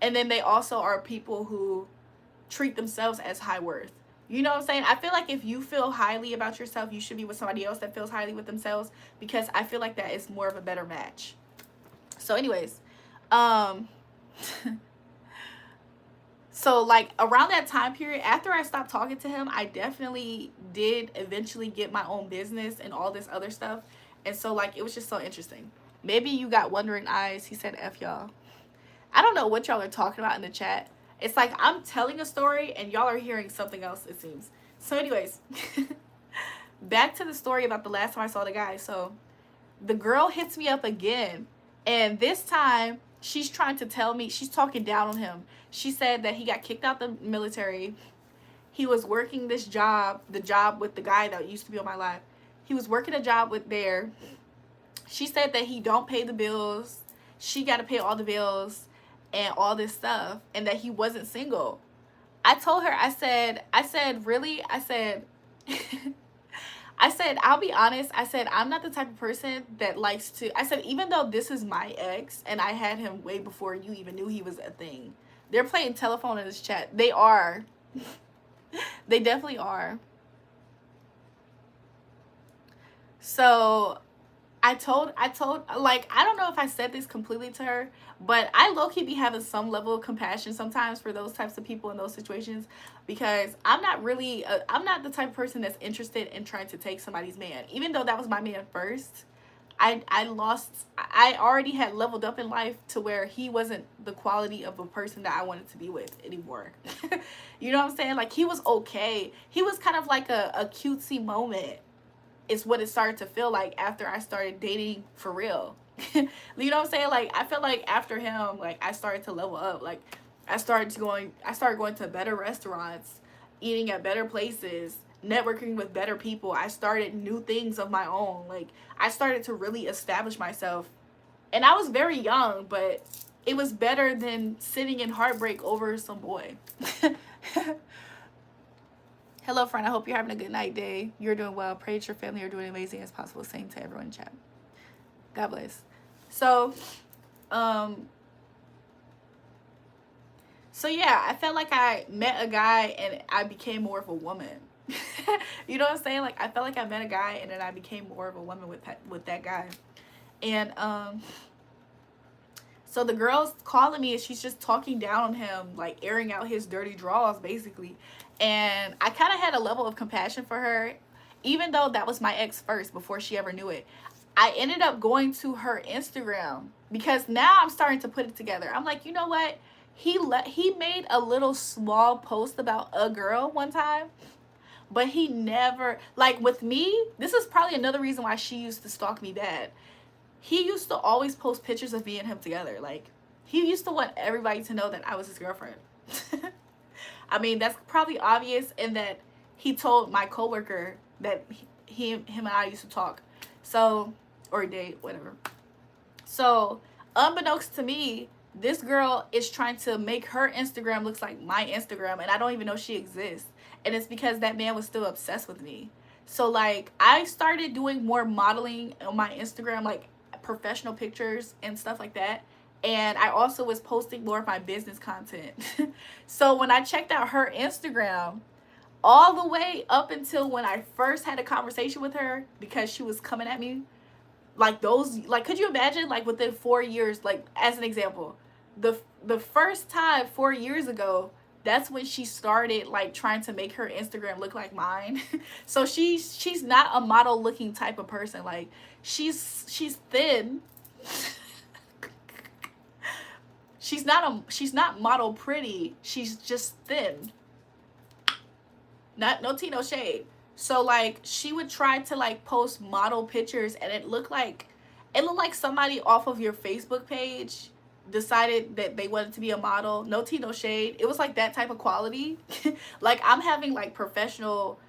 And then they also are people who treat themselves as high worth. You know what I'm saying? I feel like if you feel highly about yourself, you should be with somebody else that feels highly with themselves, because I feel like that is more of a better match. So anyways, so like around that time period, after I stopped talking to him, I definitely did eventually get my own business and all this other stuff. And so like, it was just so interesting. Maybe you got wondering eyes. He said F y'all. I don't know what y'all are talking about in the chat. It's like I'm telling a story and y'all are hearing something else, it seems. So anyways, back to the story about the last time I saw the guy. So the girl hits me up again, and this time she's trying to tell me, she's talking down on him. She said that he got kicked out the military. He was working this job, the job with the guy that used to be on my live. He was working a job with there. She said that he don't pay the bills. She got to pay all the bills and all this stuff, and that he wasn't single. I told her, I said, really? I said, I'll be honest. I said, I'm not the type of person that likes to, I said, even though this is my ex and I had him way before you even knew he was a thing. They're playing telephone in this chat. They are. They definitely are. So I told, like, I don't know if I said this completely to her, but I low-key be having some level of compassion sometimes for those types of people in those situations, because I'm not really, I'm not the type of person that's interested in trying to take somebody's man. Even though that was my man first, I already had leveled up in life to where he wasn't the quality of a person that I wanted to be with anymore. You know what I'm saying? Like, he was okay. He was kind of like a cutesy moment. It's what it started to feel like after I started dating for real. You know what I'm saying? Like, I feel like after him, like, I started to level up. Like, I started going to better restaurants, eating at better places, networking with better people. I started new things of my own. Like, I started to really establish myself. And I was very young, but it was better than sitting in heartbreak over some boy. Hello, friend. I hope you're having a good night, day. You're doing well. Pray that your family are doing amazing as possible. Same to everyone in chat. God bless. So So yeah, I felt like I met a guy and I became more of a woman. You know what I'm saying? Like I felt like I met a guy and then I became more of a woman with that guy. And so the girl's calling me and she's just talking down on him, like airing out his dirty draws basically. And I kind of had a level of compassion for her, even though that was my ex first before she ever knew it. I ended up going to her Instagram because now I'm starting to put it together. I'm like, you know what? He made a little small post about a girl one time, but he never, like with me, this is probably another reason why she used to stalk me bad. He used to always post pictures of me and him together. Like he used to want everybody to know that I was his girlfriend. I mean, that's probably obvious in that he told my coworker that him and I used to talk. So, or date, whatever. So, unbeknownst to me, this girl is trying to make her Instagram looks like my Instagram, and I don't even know she exists. And it's because that man was still obsessed with me. So, like, I started doing more modeling on my Instagram, like professional pictures and stuff like that. And I also was posting more of my business content. So when I checked out her Instagram, all the way up until when I first had a conversation with her, because she was coming at me, like those, like, could you imagine, like within 4 years, like as an example, the first time 4 years ago, that's when she started like trying to make her Instagram look like mine. So she's not a model looking type of person. Like she's thin. She's not model pretty. She's just thin. No tea, no shade. So like she would try to like post model pictures and it looked like somebody off of your Facebook page decided that they wanted to be a model. No tea, no shade. It was like that type of quality. Like I'm having like professional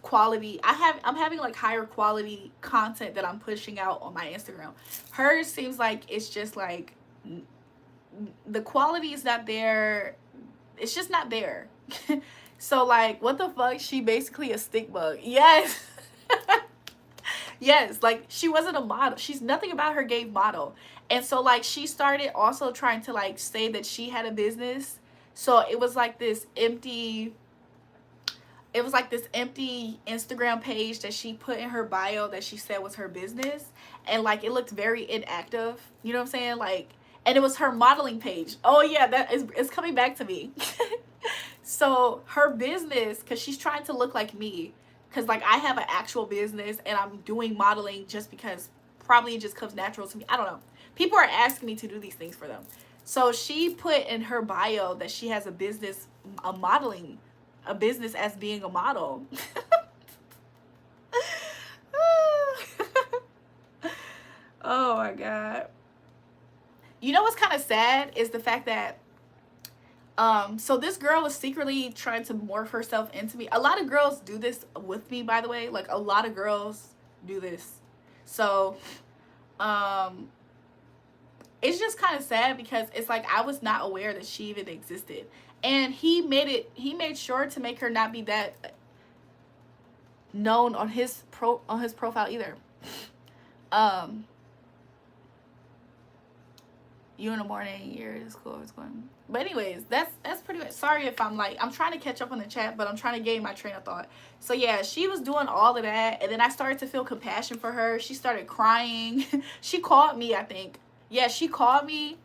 quality. I'm having like higher quality content that I'm pushing out on my Instagram. Hers seems like it's just like the quality is not there. It's just not there. So like what the fuck, she basically a stick bug. Yes. Yes, like she wasn't a model. She's nothing about her gave model. And so like she started also trying to like say that she had a business. So it was like this empty Instagram page that she put in her bio that she said was her business, and like it looked very inactive, you know what I'm saying? Like, and it was her modeling page. Oh yeah, that is, it's coming back to me. So her business, because she's trying to look like me, because like I have an actual business and I'm doing modeling just because probably it just comes natural to me. I don't know. People are asking me to do these things for them. So she put in her bio that she has a business, a business as being a model. Oh my God. You know what's kind of sad is the fact that so this girl was secretly trying to morph herself into me. A lot of girls do this with me, by the way. Like a lot of girls do this. So it's just kind of sad because it's like I was not aware that she even existed. And he made sure to make her not be that known on his profile either. You in the morning, you're in school, it's going. But anyways, that's pretty much. Sorry if I'm like, I'm trying to catch up on the chat, but I'm trying to gain my train of thought. So yeah, she was doing all of that, and then I started to feel compassion for her. She started crying. She called me, I think. Yeah, she called me.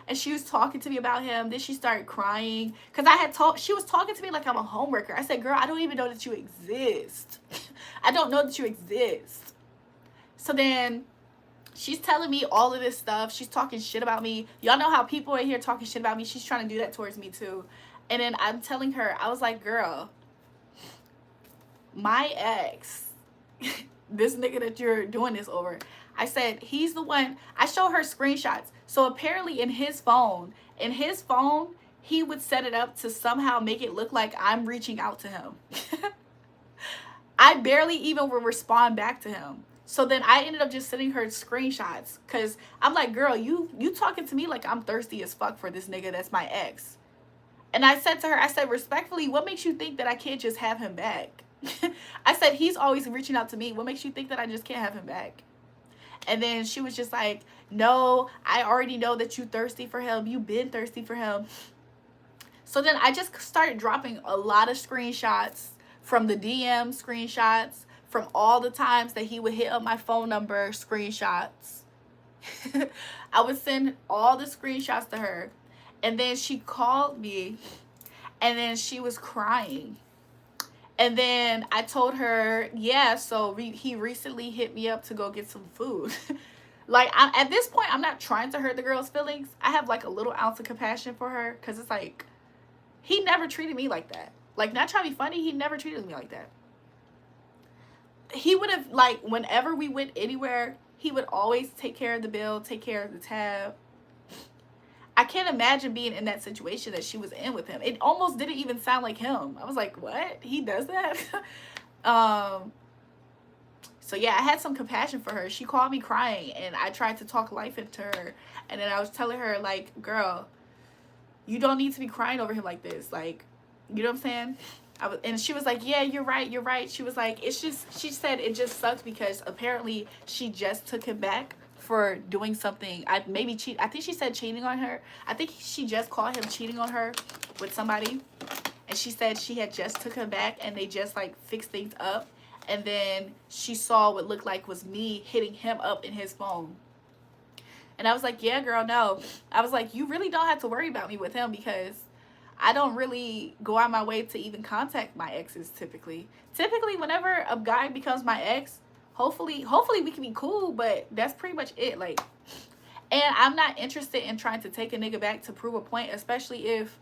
And she was talking to me about him. Then she started crying because she was talking to me like I'm a homewrecker. I said, girl, I don't even know that you exist. I don't know that you exist. So then she's telling me all of this stuff. She's talking shit about me. Y'all know how people are here talking shit about me. She's trying to do that towards me too. And then I'm telling her, I was like, girl, my ex, this nigga that you're doing this over, I said, he's the one. I show her screenshots. So apparently in his phone, he would set it up to somehow make it look like I'm reaching out to him. I barely even will respond back to him. So then I ended up just sending her screenshots because I'm like, girl, you talking to me like I'm thirsty as fuck for this nigga that's my ex. And I said to her, I said, respectfully, what makes you think that I can't just have him back? I said, he's always reaching out to me. What makes you think that I just can't have him back? And then she was just like, no, I already know that you thirsty for him. You've been thirsty for him. So then I just started dropping a lot of screenshots from the DM screenshots, from all the times that he would hit up my phone number screenshots. I would send all the screenshots to her. And then she called me and then she was crying. And then I told her, yeah, so he recently hit me up to go get some food. Like, at this point, I'm not trying to hurt the girl's feelings. I have like a little ounce of compassion for her, because it's like, he never treated me like that. Like, not trying to be funny, he never treated me like that. He would have, like, whenever we went anywhere, he would always take care of the bill, take care of the tab. I can't imagine being in that situation that she was in with him. It almost didn't even sound like him. I was like, what? He does that? So yeah, I had some compassion for her. She called me crying, and I tried to talk life into her. And then I was telling her, like, girl, you don't need to be crying over him like this. Like, you know what I'm saying? And she was like, yeah, you're right, you're right. She was like, it's just, she said it just sucks because apparently she just took him back for doing something. I think she said cheating on her. I think she just caught him cheating on her with somebody. And she said she had just took him back and they just like fixed things up. And then she saw what looked like was me hitting him up in his phone. And I was like, yeah, girl, no. I was like, you really don't have to worry about me with him, because I don't really go out my way to even contact my exes typically. Typically, whenever a guy becomes my ex, hopefully we can be cool, but that's pretty much it. Like, and I'm not interested in trying to take a nigga back to prove a point, especially if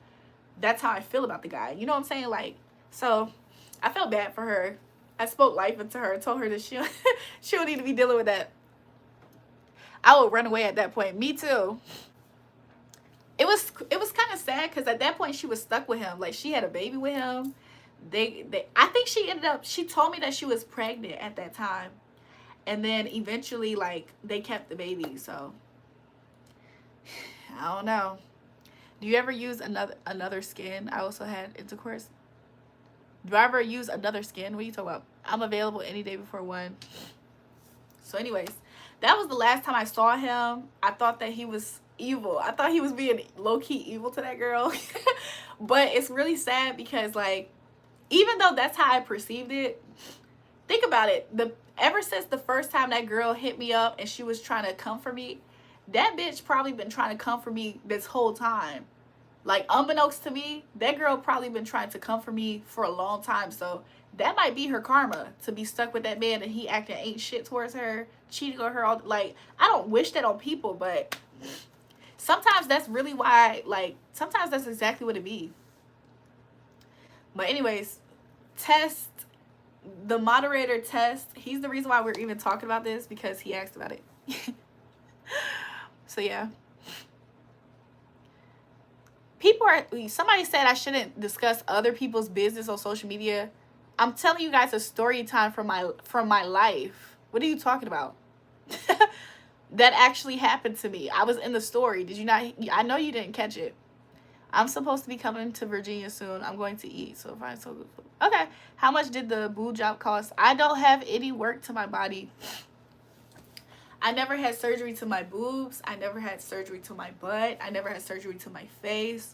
that's how I feel about the guy. You know what I'm saying? Like, so I felt bad for her. I spoke life into her and told her that she don't need to be dealing with that. I would run away at that point. Me too. It was kind of sad because at that point she was stuck with him. Like, she had a baby with him. I think she told me that she was pregnant at that time. And then eventually, like, they kept the baby. So I don't know. Do you ever use another skin? I also had intercourse. Do I ever use another skin? What are you talking about? I'm available any day before 1. So anyways, that was the last time I saw him. I thought that he was evil. I thought he was being low-key evil to that girl. But it's really sad because, like, even though that's how I perceived it, think about it. Ever since the first time that girl hit me up and she was trying to come for me, that bitch probably been trying to come for me this whole time. Like, unbeknownst to me, that girl probably been trying to come for me for a long time. So that might be her karma, to be stuck with that man and he acting ain't shit towards her, cheating on her. Like, I don't wish that on people, but sometimes that's really why, like, sometimes that's exactly what it be. But anyways, the moderator test, he's the reason why we're even talking about this, because he asked about it. So yeah. Somebody said I shouldn't discuss other people's business on social media. I'm telling you guys a story time from my life. What are you talking about? That actually happened to me. I was in the story. Did you not? I know you didn't catch it. I'm supposed to be coming to Virginia soon. I'm going to eat, so find so good food. Okay. How much did the boob job cost? I don't have any work to my body. I never had surgery to my boobs. I never had surgery to my butt. I never had surgery to my face.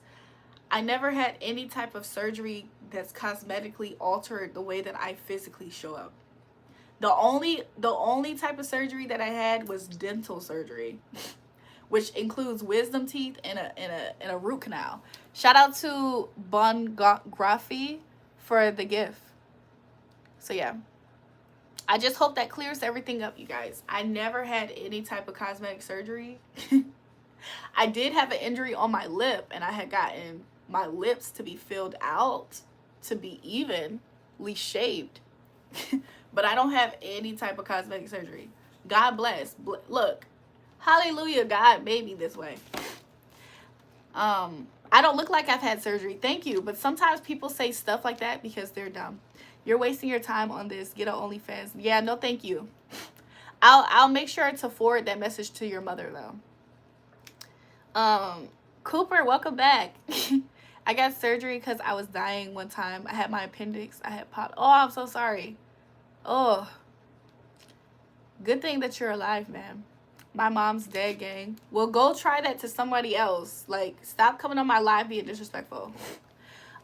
I never had any type of surgery that's cosmetically altered the way that I physically show up. The only type of surgery that I had was dental surgery, which includes wisdom teeth and a root canal. Shout out to Bon Graphy for the gift. So yeah. I just hope that clears everything up, you guys. I never had any type of cosmetic surgery. I did have an injury on my lip, and I had gotten my lips to be filled out to be evenly shaped. But I don't have any type of cosmetic surgery. God bless. Look, hallelujah, God made me this way. I don't look like I've had surgery. Thank you. But sometimes people say stuff like that because they're dumb. You're wasting your time on this. Get an OnlyFans. Yeah, no, thank you. I'll make sure to forward that message to your mother, though. Cooper, welcome back. I got surgery because I was dying one time. I had my appendix. I had popped. Oh, I'm so sorry. Oh. Good thing that you're alive, man. My mom's dead, gang. Well, go try that to somebody else. Like, stop coming on my live being disrespectful.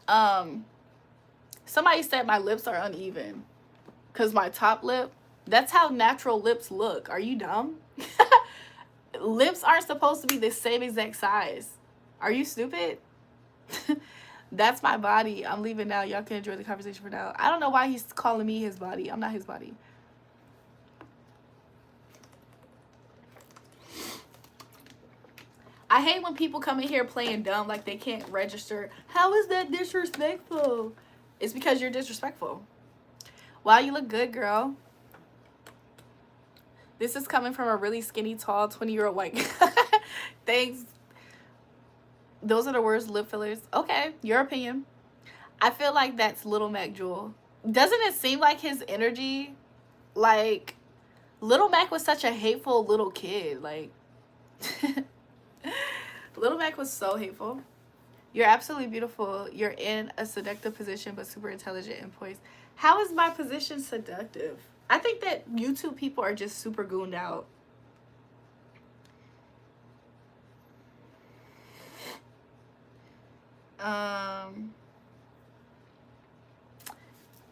Somebody said my lips are uneven. Because my top lip, that's how natural lips look. Are you dumb? Lips aren't supposed to be the same exact size. Are you stupid? That's my body. I'm leaving now. Y'all can enjoy the conversation for now. I don't know why he's calling me his body. I'm not his body. I hate when people come in here playing dumb like they can't register. How is that disrespectful? It's because you're disrespectful. Wow, you look good, girl. This is coming from a really skinny, tall, 20-year-old white guy. Thanks. Those are the worst lip fillers. Okay, your opinion. I feel like that's Little Mac Jewel. Doesn't it seem like his energy, like, Little Mac was such a hateful little kid. Like, Little Mac was so hateful. You're absolutely beautiful. You're in a seductive position, but super intelligent and poised. How is my position seductive? I think that YouTube people are just super gooned out.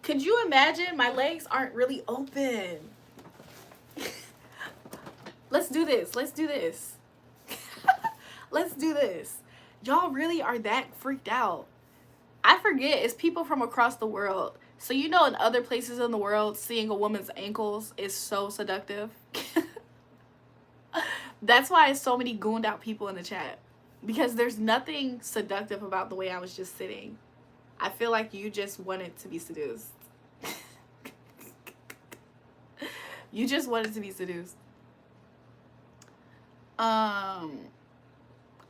Could you imagine? My legs aren't really open. Let's do this. Let's do this. Let's do this. Y'all really are that freaked out. I forget, it's people from across the world. So you know, in other places in the world, seeing a woman's ankles is so seductive. That's why it's so many gooned out people in the chat. Because there's nothing seductive about the way I was just sitting. I feel like you just wanted to be seduced. You just wanted to be seduced.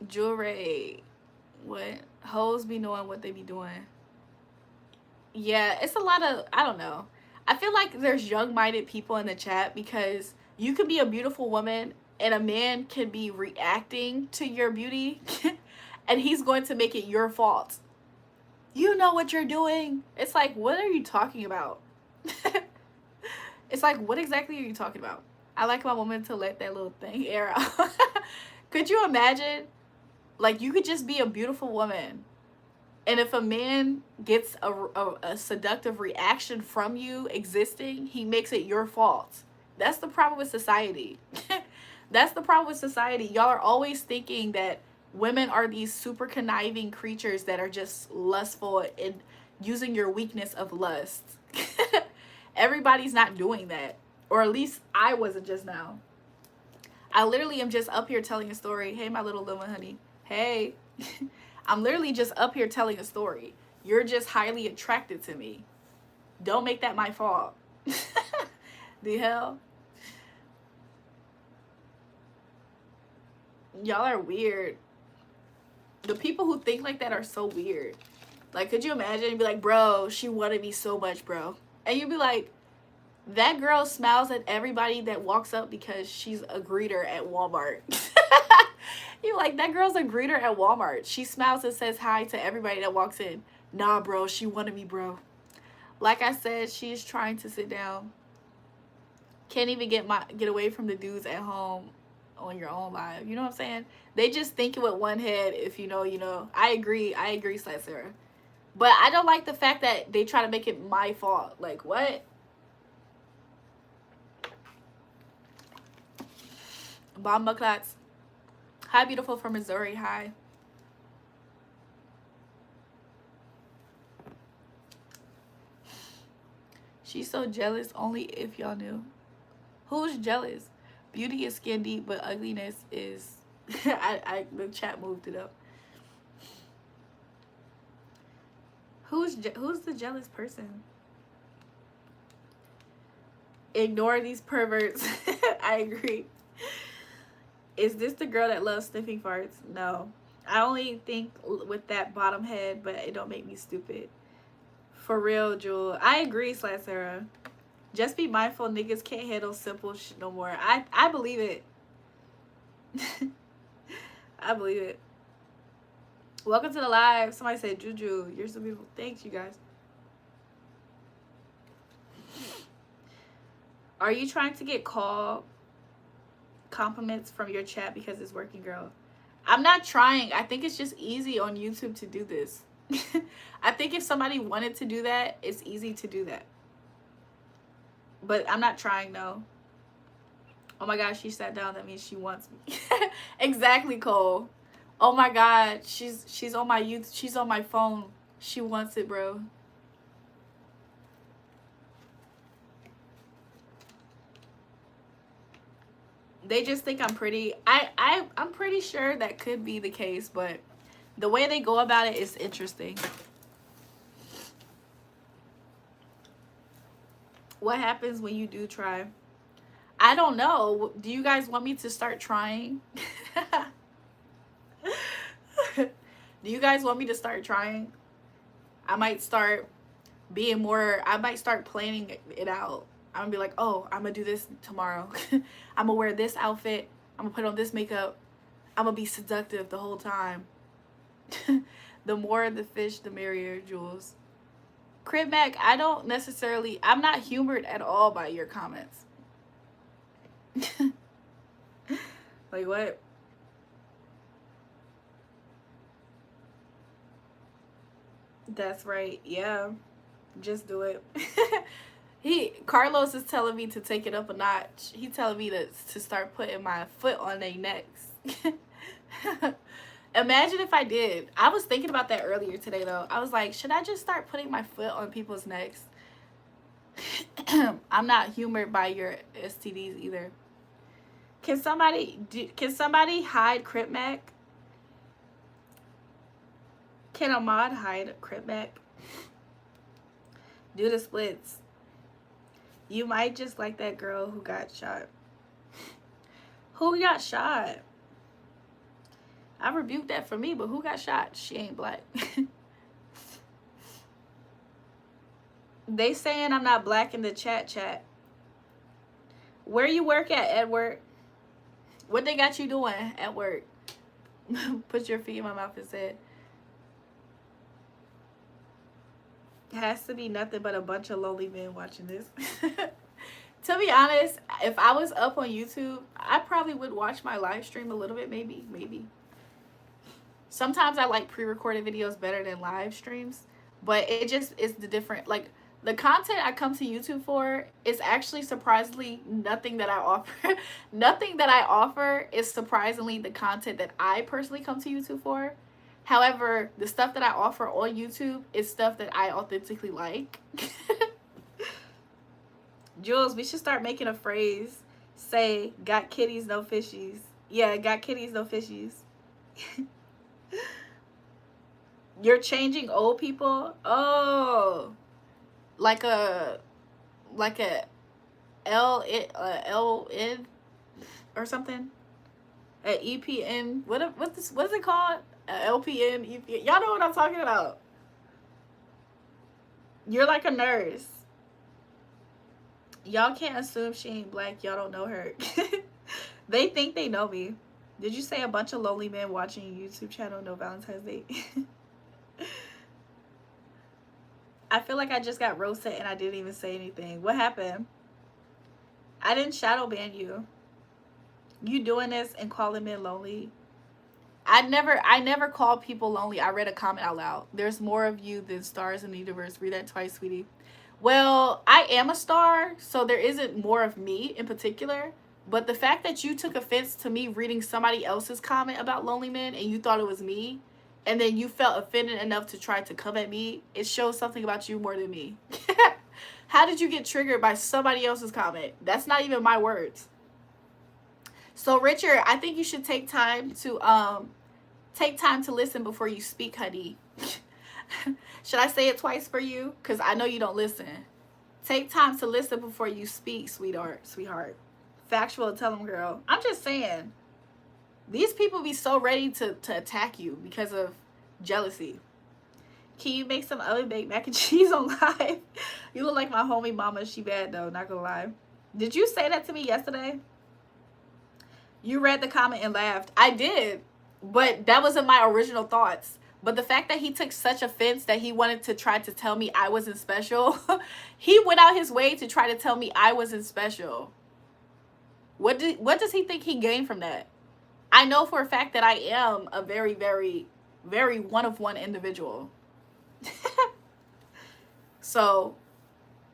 Julrae, what? Hoes be knowing what they be doing. Yeah, it's a lot of, I don't know. I feel like there's young-minded people in the chat because you could be a beautiful woman and a man can be reacting to your beauty and he's going to make it your fault. You know what you're doing. It's like, what are you talking about? It's like, what exactly are you talking about? I like my woman to let that little thing air out. Could you imagine? Like, you could just be a beautiful woman. And if a man gets a seductive reaction from you existing, he makes it your fault. That's the problem with society. That's the problem with society. Y'all are always thinking that women are these super conniving creatures that are just lustful and using your weakness of lust. Everybody's not doing that. Or at least I wasn't just now. I literally am just up here telling a story. Hey, my little lemon honey. Hey. I'm literally just up here telling a story. You're just highly attracted to me. Don't make that my fault. The hell? Y'all are weird. The people who think like that are so weird. Like, could you imagine? You'd be like, bro, she wanted me so much, bro. And you'd be like, that girl smiles at everybody that walks up because she's a greeter at Walmart. You're like, that girl's a greeter at Walmart. She smiles and says hi to everybody that walks in. Nah, bro, she wanted me, bro. Like I said, she's trying to sit down. Can't even get away from the dudes at home on your own live. You know what I'm saying? They just think it with one head. If you know, you know. I agree, Sarah. But I don't like the fact that they try to make it my fault. Like, what? Bomba Klats. Hi, beautiful from Missouri. Hi. She's so jealous, only if y'all knew. Who's jealous? Beauty is skin deep, but ugliness is... the chat moved it up. Who's the jealous person? Ignore these perverts. I agree. Is this the girl that loves sniffing farts? No. I only think with that bottom head, but it don't make me stupid. For real, Jewel. I agree, Sarah. Just be mindful, niggas can't handle simple shit no more. I believe it. I believe it. Welcome to the live. Somebody said, Juju, you're so beautiful. Thanks, you guys. Are you trying to get called? compliments from your chat because it's working, girl. I'm not trying. I think it's just easy on YouTube to do this. I think if somebody wanted to do that, it's easy to do that. But I'm not trying, no. Oh my God, she sat down. That means she wants me. Exactly, Cole. Oh my God, she's on my youth. She's on my phone. She wants it, bro. They just think I'm pretty. I'm pretty sure that could be the case, but the way they go about it is interesting. What happens when you do try? I don't know. Do you guys want me to start trying? Do you guys want me to start trying? I might start being more, I might start planning it out. I'm gonna be like, oh, I'm gonna do this tomorrow. I'm gonna wear this outfit. I'm gonna put on this makeup. I'm gonna be seductive the whole time. The more the fish, the merrier, Jules. Crib Mac, I don't necessarily, I'm not humored at all by your comments. Like what? That's right. Yeah. Just do it. Carlos is telling me to take it up a notch. He telling me to start putting my foot on their necks. Imagine if I did. I was thinking about that earlier today though. I was like, should I just start putting my foot on people's necks? I'm not humored by your STDs either. Can somebody hide Crip Mac? Can a mod hide Crip Mac? Do the splits. You might just like that girl who got shot. Who got shot? I rebuked that for me, but who got shot? She ain't black. They saying I'm not black in the chat. Where you work at work? What they got you doing at work? Put your feet in my mouth and said. Has to be nothing but a bunch of lonely men watching this. To be honest, if I was up on YouTube, I probably would watch my live stream a little bit, maybe. Sometimes I like pre-recorded videos better than live streams, but it just is the different, like, the content I come to YouTube for is actually surprisingly nothing that I offer. Nothing that I offer is surprisingly the content that I personally come to YouTube for. However, the stuff that I offer on YouTube is stuff that I authentically like. Jules, we should start making a phrase. Say, got kitties, no fishies. Yeah, got kitties, no fishies. You're changing old people? Oh. Like a LN or something? An EPN. What is it called? LPN, EPN. Y'all know what I'm talking about. You're like a nurse. Y'all can't assume she ain't black. Y'all don't know her. They think they know me. Did you say a bunch of lonely men watching your YouTube channel no Valentine's Day? I feel like I just got roasted and I didn't even say anything. What happened? I didn't shadow ban you. You doing this and calling men lonely? I never call people lonely. I read a comment out loud. There's more of you than stars in the universe. Read that twice, sweetie. Well, I am a star, so there isn't more of me in particular. But the fact that you took offense to me reading somebody else's comment about lonely men and you thought it was me, and then you felt offended enough to try to come at me, it shows something about you more than me. How did you get triggered by somebody else's comment? That's not even my words. So Richard, I think you should take time to listen before you speak, honey. Should I say it twice for you? Because I know you don't listen. Take time to listen before you speak, sweetheart. Factual, tell them, girl. I'm just saying. These people be so ready to attack you because of jealousy. Can you make some oven baked mac and cheese on live? You look like my homie mama. She bad though, not gonna lie. Did you say that to me yesterday? You read the comment and laughed. I did, but that wasn't my original thoughts. But the fact that he took such offense that he wanted to try to tell me I wasn't special. He went out his way to try to tell me I wasn't special. What does he think he gained from that? I know for a fact that I am a very, very, very one-of-one individual. So,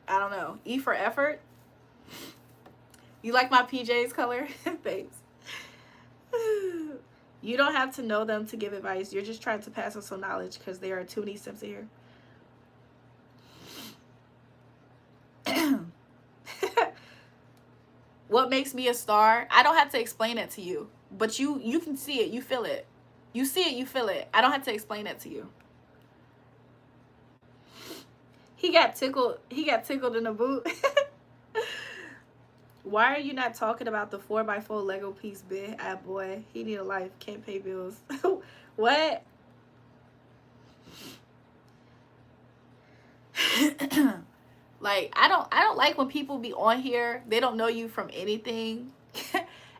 I don't know. E for effort. You like my PJs color? Thanks. You don't have to know them to give advice. You're just trying to pass on some knowledge because there are too many Sims here. What makes me a star? I don't have to explain it to you, but you can see it, you feel it. You see it, you feel it. I don't have to explain it to you. He got tickled in the boot. Why are you not talking about the 4x4 Lego piece bit? Ah, boy, he need a life, can't pay bills. What? Like, I don't like when people be on here, they don't know you from anything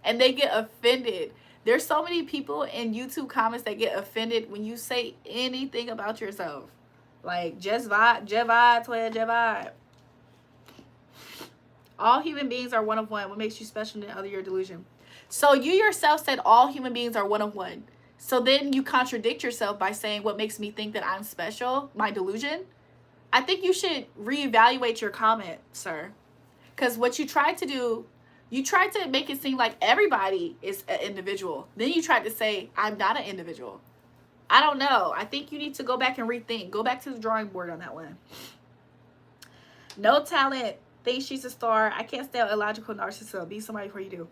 and they get offended. There's so many people in YouTube comments that get offended when you say anything about yourself. Like, just vibe, vibe. All human beings are one of one. What makes you special than other? Your delusion. So you yourself said all human beings are one of one. So then you contradict yourself by saying what makes me think that I'm special, my delusion. I think you should reevaluate your comment, sir. Because what you tried to do, you tried to make it seem like everybody is an individual. Then you tried to say, I'm not an individual. I don't know. I think you need to go back and rethink. Go back to the drawing board on that one. No talent. Thinks she's a star. I can't stand illogical narcissism. Be somebody before you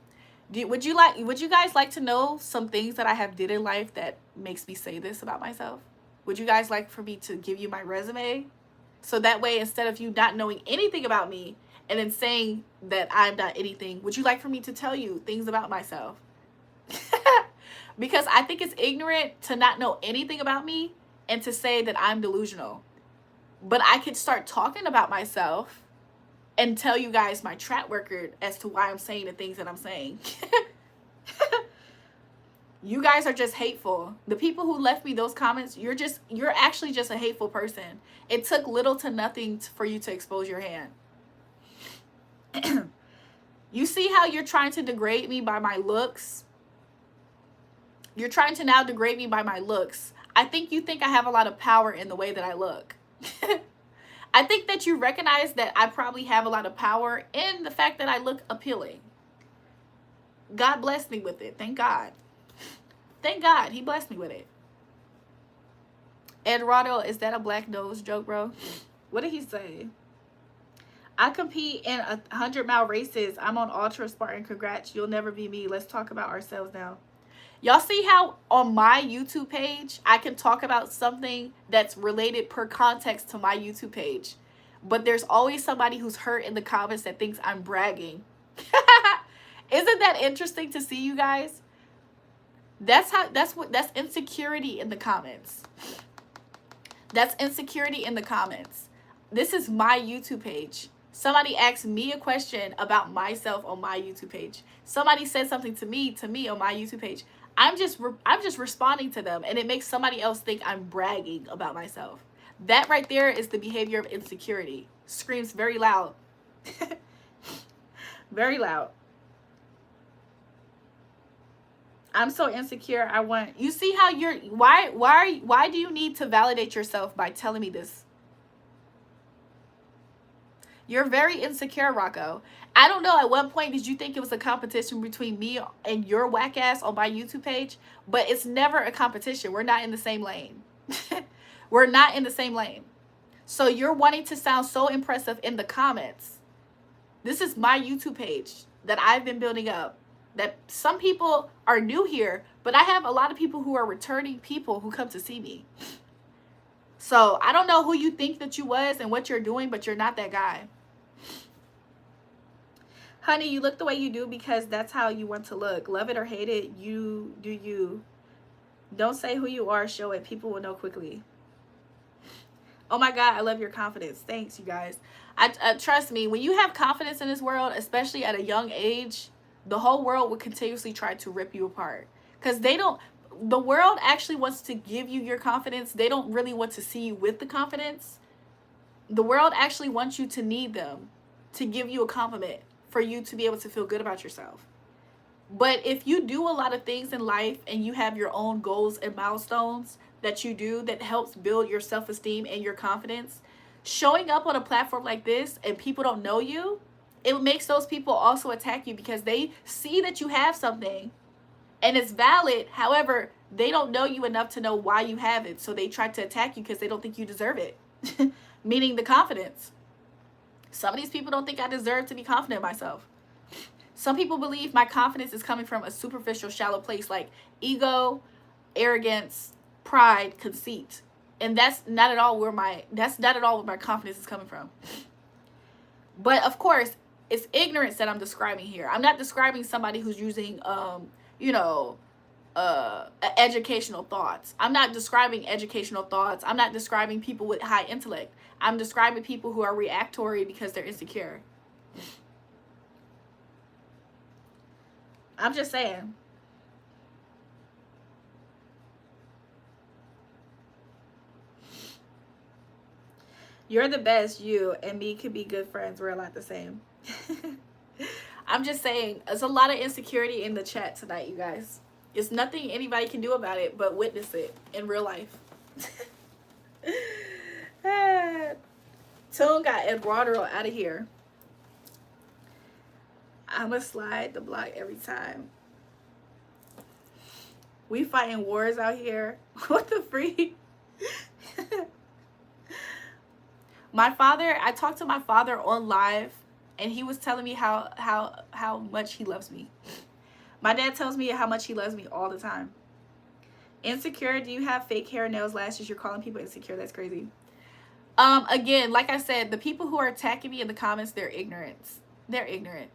do. Would you guys like to know some things that I have did in life that makes me say this about myself? Would you guys like for me to give you my resume? So that way, instead of you not knowing anything about me and then saying that I'm not anything, would you like for me to tell you things about myself? Because I think it's ignorant to not know anything about me and to say that I'm delusional. But I could start talking about myself and tell you guys my track record as to why I'm saying the things that I'm saying. You guys are just hateful. The people who left me those comments, you're actually just a hateful person. It took little to nothing for you to expose your hand. You see how you're trying to degrade me by my looks? You're trying to now degrade me by my looks. I think you think I have a lot of power in the way that I look. I think that you recognize that I probably have a lot of power in the fact that I look appealing. God blessed me with it. Thank God. Thank God he blessed me with it. Eduardo, is that a black nose joke, bro? What did he say? I compete in 100-mile races. I'm on Ultra Spartan. Congrats. You'll never be me. Let's talk about ourselves now. Y'all see how on my YouTube page, I can talk about something that's related per context to my YouTube page. But there's always somebody who's hurt in the comments that thinks I'm bragging. Isn't that interesting to see, you guys? That's insecurity in the comments. That's insecurity in the comments. This is my YouTube page. Somebody asked me a question about myself on my YouTube page. Somebody said something to me on my YouTube page. I'm just responding to them, and it makes somebody else think I'm bragging about myself. That right there is the behavior of insecurity. Screams very loud. Very loud. I'm so insecure. You see how you're, why do you need to validate yourself by telling me this? You're very insecure, Rocco. I don't know, at what point did you think it was a competition between me and your whack ass on my YouTube page? But it's never a competition. We're not in the same lane. We're not in the same lane. So you're wanting to sound so impressive in the comments. This is my YouTube page that I've been building up. That some people are new here, but I have a lot of people who are returning people who come to see me. So I don't know who you think that you was and what you're doing, but you're not that guy. Honey, you look the way you do because that's how you want to look. Love it or hate it, you do you. Don't say who you are, show it. People will know quickly. Oh my God, I love your confidence. Thanks, you guys. Trust me, when you have confidence in this world, especially at a young age, the whole world will continuously try to rip you apart. Because the world actually wants to give you your confidence. They don't really want to see you with the confidence. The world actually wants you to need them to give you a compliment for you to be able to feel good about yourself. But if you do a lot of things in life and you have your own goals and milestones that you do that helps build your self-esteem and your confidence, showing up on a platform like this and people don't know you, it makes those people also attack you because they see that you have something and it's valid. However, they don't know you enough to know why you have it. So they try to attack you because they don't think you deserve it. Meaning the confidence. Some of these people don't think I deserve to be confident in myself. Some people believe my confidence is coming from a superficial, shallow place like ego, arrogance, pride, conceit. And that's not at all where my confidence is coming from. But of course, it's ignorance that I'm describing here. I'm not describing somebody who's using educational thoughts. I'm not describing educational thoughts. I'm not describing people with high intellect. I'm describing people who are reactory because they're insecure. I'm just saying. You're the best. You and me could be good friends. We're a lot the same. I'm just saying, there's a lot of insecurity in the chat tonight, you guys. It's nothing anybody can do about it but witness it in real life. Tune got Eduardo out of here. I'ma slide the block every time. We fighting wars out here. What the freak? My father, I talked to my father on live and he was telling me how much he loves me. My dad tells me how much he loves me all the time. Insecure, do you have fake hair, nails, lashes? You're calling people insecure. That's crazy. Again, like I said, the people who are attacking me in the comments, they're ignorant. They're ignorant.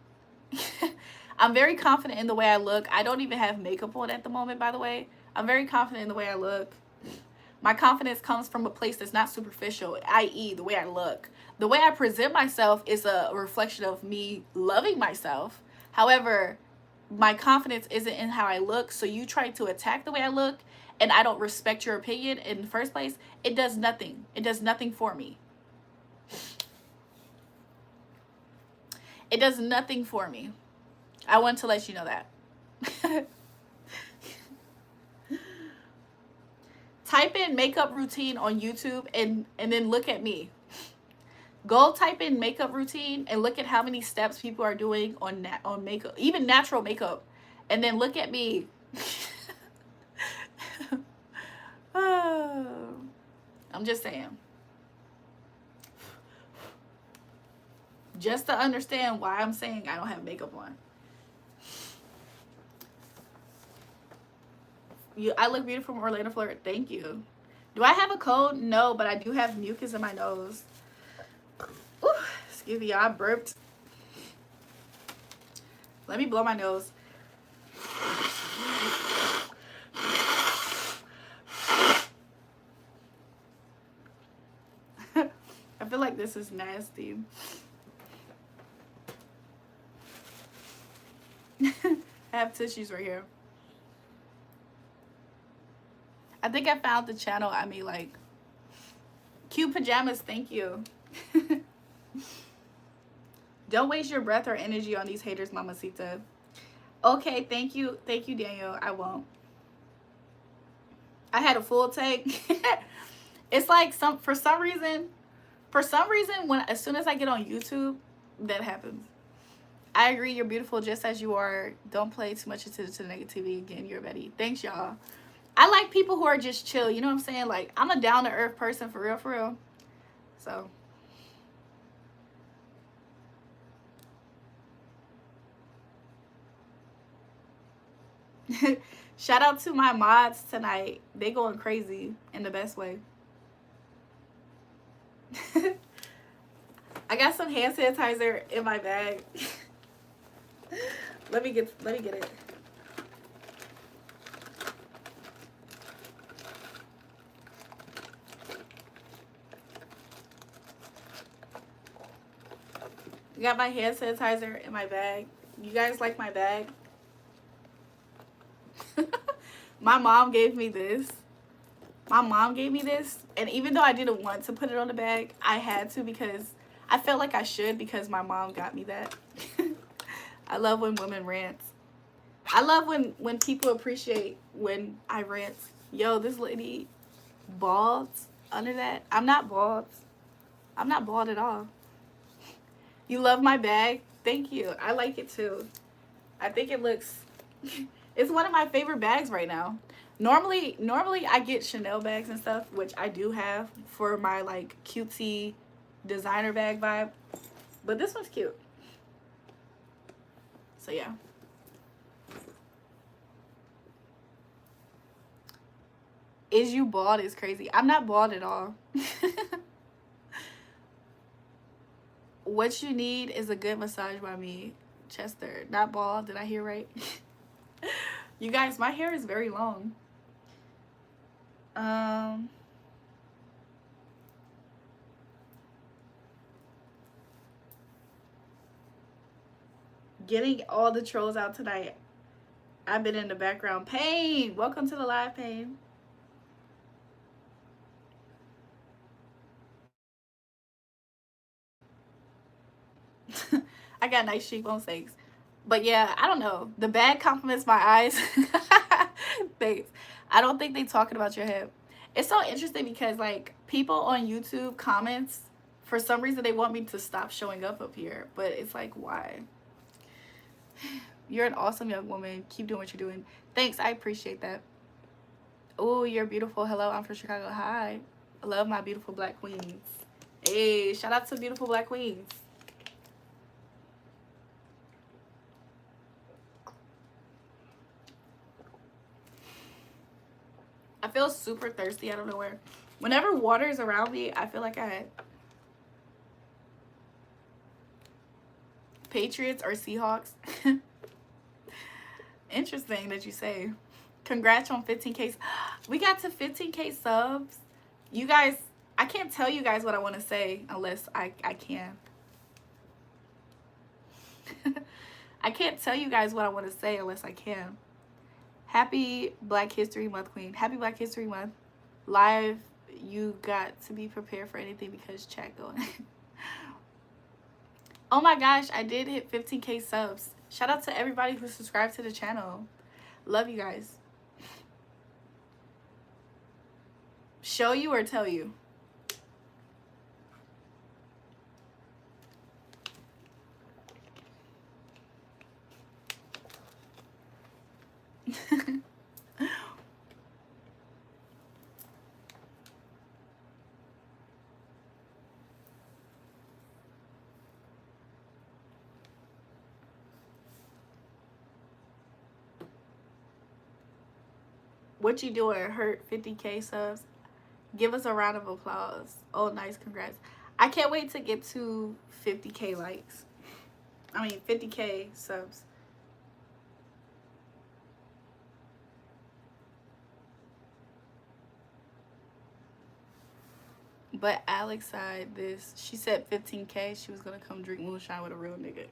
I'm very confident in the way I look. I don't even have makeup on at the moment, by the way. I'm very confident in the way I look. My confidence comes from a place that's not superficial, i.e. the way I look. The way I present myself is a reflection of me loving myself. However, my confidence isn't in how I look, so you try to attack the way I look, and I don't respect your opinion in the first place. It does nothing. It does nothing for me. It does nothing for me. I want to let you know that. Type in makeup routine on YouTube and then look at me. Go type in makeup routine and look at how many steps people are doing on makeup, even natural makeup, and then look at me. I'm just saying. Just to understand why I'm saying I don't have makeup on. I look beautiful from Orlando, Florida. Thank you. Do I have a cold? No, but I do have mucus in my nose. Ooh, excuse me, y'all. I burped. Let me blow my nose. I feel like this is nasty. I have tissues right here. I think I found the channel I mean, like, cute pajamas. Thank you. Don't waste your breath or energy on these haters, mamacita. Okay, thank you. Thank you, Daniel. I won't. I had a full take. It's like for some reason, as soon as I get on YouTube, that happens. I agree, you're beautiful just as you are. Don't play too much into the negativity. Again, you're Betty. Thanks, y'all. I like people who are just chill. You know what I'm saying? Like, I'm a down-to-earth person for real, for real. So. Shout out to my mods tonight. They going crazy in the best way. I got some hand sanitizer in my bag. Let me get it. I got my hand sanitizer in my bag. You guys like my bag? My mom gave me this. And even though I didn't want to put it on the bag, I had to because I felt like I should because my mom got me that. I love when women rant. I love when people appreciate when I rant. Yo, this lady bald under that. I'm not bald. I'm not bald at all. You love my bag? Thank you. I like it too. I think it looks it's one of my favorite bags right now. Normally I get Chanel bags and stuff, which I do have for my like cutesy designer bag vibe. But this one's cute. So yeah. Is you bald is crazy. I'm not bald at all. What you need is a good massage by me, Chester. Not bald. Did I hear right? You guys, my hair is very long. Getting all the trolls out tonight. I've been in the background. Pain, welcome to the live, Pain. I got nice cheekbones, thanks. But yeah, I don't know. The bag compliments my eyes. Thanks. I don't think they talking about your head. It's so interesting because like people on YouTube comments, for some reason they want me to stop showing up here. But it's like, why? You're an awesome young woman. Keep doing what you're doing. Thanks. I appreciate that. Oh, you're beautiful. Hello, I'm from Chicago. Hi. I love my beautiful black queens. Hey, shout out to beautiful black queens. I feel super thirsty out of nowhere. Whenever water is around me, I feel like I... Patriots or Seahawks? Interesting that you say. Congrats on 15K. We got to 15K subs. You guys, I can't tell you guys what I want to say unless I can. I can't tell you guys what I want to say unless I can. Happy Black History Month, Queen. Happy Black History Month. Live, you got to be prepared for anything because chat going. Oh my gosh, I did hit 15K subs. Shout out to everybody who subscribed to the channel. Love you guys. Show you or tell you? What you doing? Hurt 50K subs? Give us a round of applause. Oh, nice. Congrats. I can't wait to get to 50K likes. I mean, 50K subs. But Alex said this. She said 15K. She was going to come drink moonshine with a real nigga.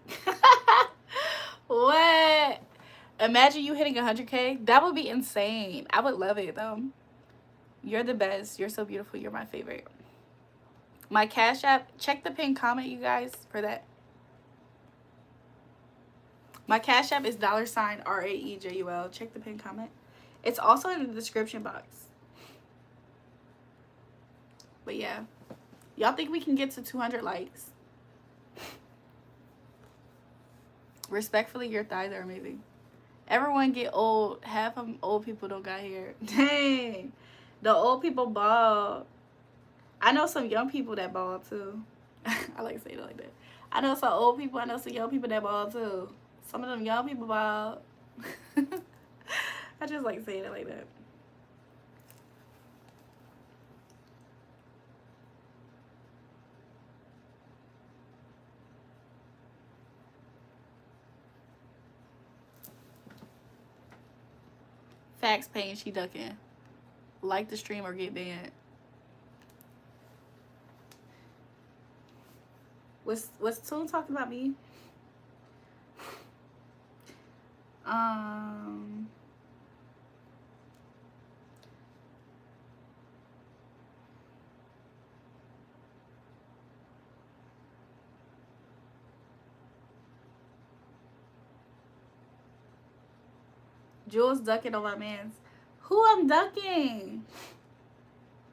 What? Imagine you hitting 100K. That would be insane. I would love it, though. You're the best. You're so beautiful. You're my favorite. My Cash App. Check the pinned comment, you guys, for that. My Cash App is $RAEJUL. Check the pinned comment. It's also in the description box. But yeah. Y'all think we can get to 200 likes? Respectfully, your thighs are amazing. Everyone get old. Half of old people don't got hair. Dang. The old people bald. I know some young people that bald too. I like saying it like that. I know some old people. I know some young people that bald too. Some of them young people bald. I just like saying it like that. Facts, Pain, she ducking. Like the stream or get banned. Was Toon talking about me? Jules ducking on my mans. Who I'm ducking?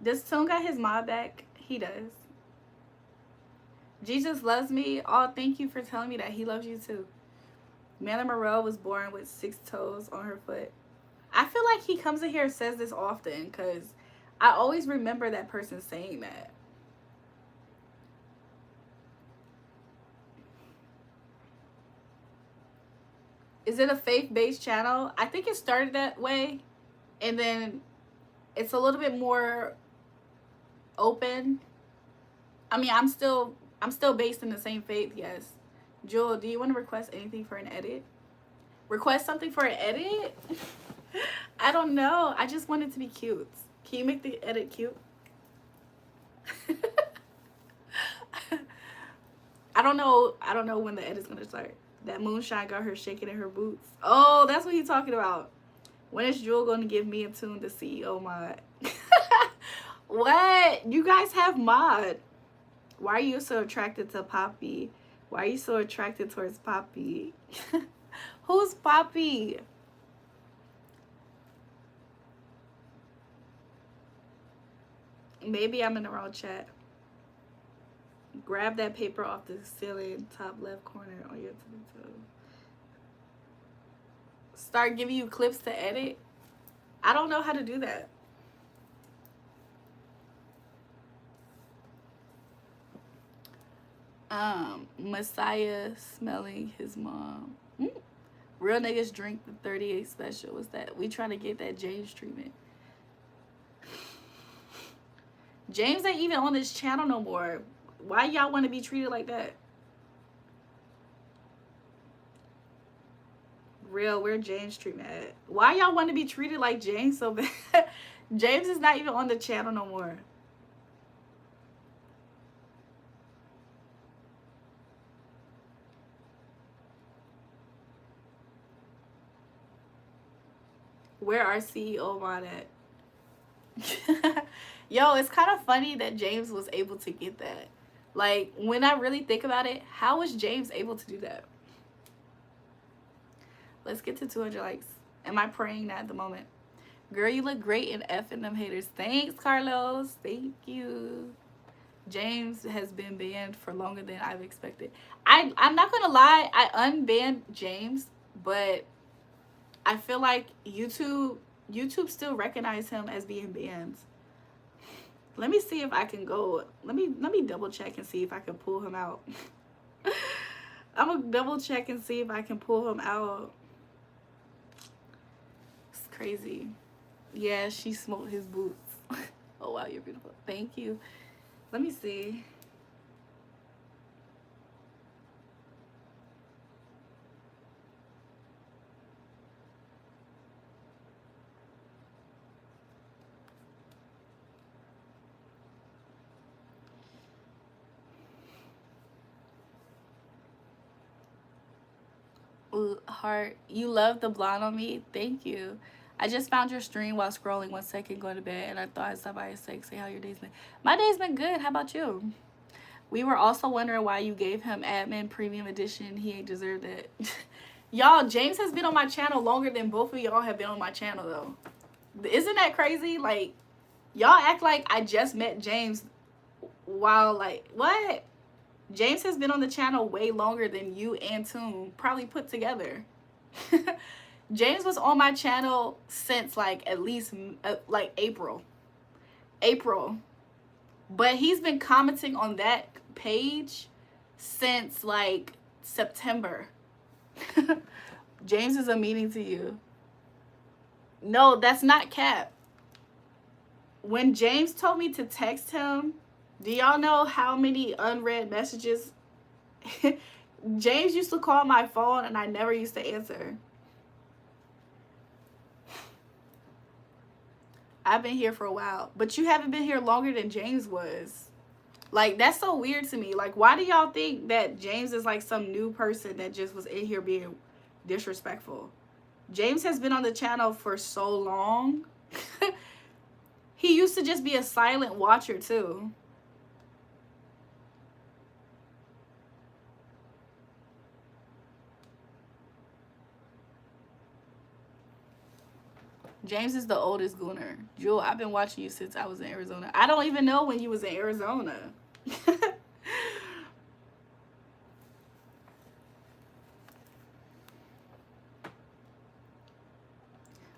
Does Tune got his mod back? He does. Jesus loves me. Oh, thank you for telling me that he loves you too. Mela Moreau was born with 6 toes on her foot. I feel like he comes in here and says this often because I always remember that person saying that. Is it a faith-based channel? I think it started that way, and then it's a little bit more open. I mean, I'm still based in the same faith, yes. Jewel, do you want to request anything for an edit? Request something for an edit? I don't know. I just want it to be cute. Can you make the edit cute? I don't know when the edit's gonna start. That moonshine got her shaking in her boots. Oh, that's what he's talking about. When is Jewel going to give me and Tune the CEO mod? What? You guys have mod. Why are you so attracted to Poppy? Why are you so attracted towards Poppy? Who's Poppy? Maybe I'm in the wrong chat. Grab that paper off the ceiling, top left corner on your toe. Start giving you clips to edit? I don't know how to do that. Messiah smelling his mom. Real niggas drink the 38 special. What's that? We trying to get that James treatment. James ain't even on this channel no more. Why y'all want to be treated like that? Real, where James treatment at? Why y'all want to be treated like James so bad? James is not even on the channel no more. Where our CEO mod at? Yo, it's kind of funny that James was able to get that. Like, when I really think about it, how was James able to do that? Let's get to 200 likes. Am I praying that at the moment? Girl, you look great in effing them haters. Thanks, Carlos. Thank you. James has been banned for longer than I've expected. I'm not going to lie. I unbanned James, but I feel like YouTube still recognize him as being banned. Let me see if I can go. Let me double check and see if I can pull him out. I'm gonna double check and see if I can pull him out. It's crazy. Yeah, she smoked his boots. Oh wow, you're beautiful. Thank you. Let me see. Heart, you love the blonde on me. Thank you. I just found your stream while scrolling 1 second going to bed, and I thought I'd stop by and say how your day's been. My day's been good. How about you? We were also wondering why you gave him admin premium edition. He ain't deserved it. Y'all, James has been on my channel longer than both of y'all have been on my channel though. Isn't that crazy? Like, y'all act like I just met James while, like, what? James has been on the channel way longer than you and Toon probably put together. James was on my channel since like at least like April. But he's been commenting on that page since like September. James is a meaning to you. No, that's not cap. When James told me to text him, do y'all know how many unread messages? James used to call my phone and I never used to answer. I've been here for a while, but you haven't been here longer than James was. Like, that's so weird to me. Like, why do y'all think that James is like some new person that just was in here being disrespectful? James has been on the channel for so long. He used to just be a silent watcher too. James is the oldest gooner. Jewel, I've been watching you since I was in Arizona. I don't even know when you was in Arizona.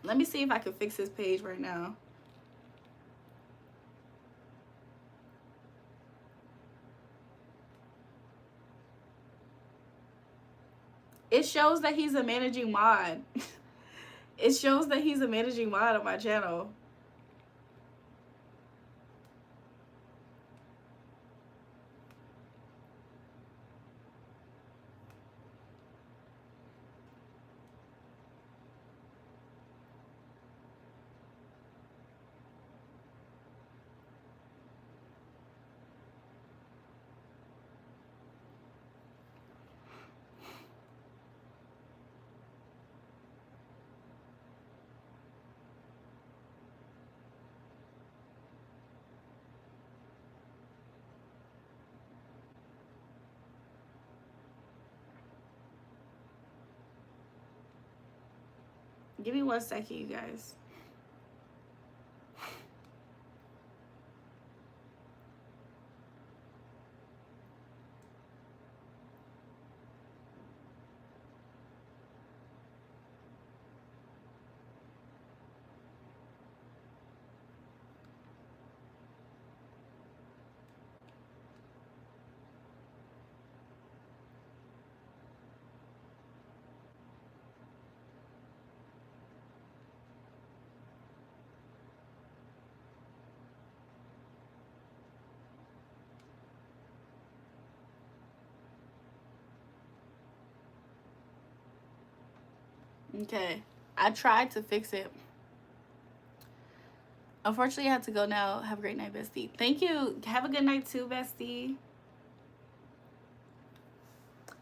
Let me see if I can fix this page right now. It shows that he's a managing mod. It shows that he's a managing mod on my channel. Give me 1 second, you guys. Okay, I tried to fix it. Unfortunately, I have to go now. Have a great night, bestie. Thank you. Have a good night too, bestie.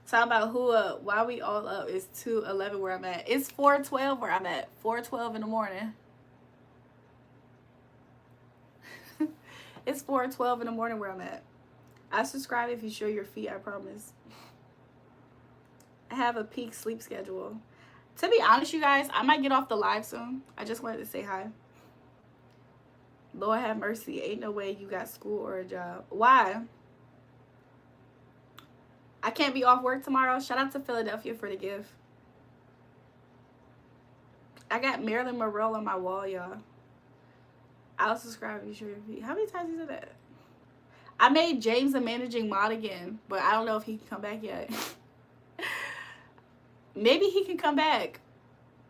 Talk about who why we all up. It's 2:11 where I'm at. It's 4:12 where I'm at. 4:12 in the morning. It's 4:12 in the morning where I'm at. I subscribe if you show your feet, I promise. I have a peak sleep schedule. To be honest, you guys, I might get off the live soon. I just wanted to say hi. Lord have mercy. Ain't no way you got school or a job. Why? I can't be off work tomorrow. Shout out to Philadelphia for the gift. I got Marilyn Monroe on my wall, y'all. I'll subscribe if you show your feet. How many times you said that? I made James a managing mod again, but I don't know if he can come back yet. Maybe he can come back.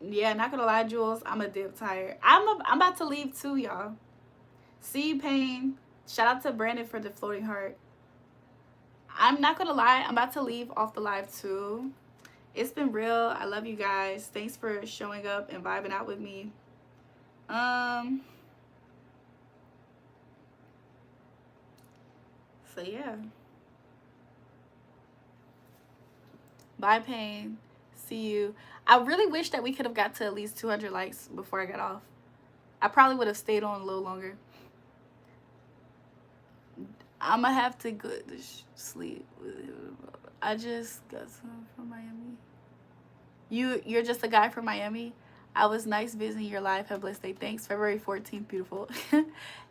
Yeah, not gonna lie, Jules, I'm a dip tired. I'm about to leave too, y'all. See you, Pain. Shout out to Brandon for the floating heart. I'm not gonna lie, I'm about to leave off the live too. It's been real. I love you guys. Thanks for showing up and vibing out with me. So yeah. Bye, Pain. See you. I really wish that we could have got to at least 200 likes before I got off. I probably would have stayed on a little longer. I'm gonna have to go to sleep. I just got some from Miami. You're just a guy from Miami? I was nice visiting your live. Have a blessed day. Thanks. February 14th. Beautiful.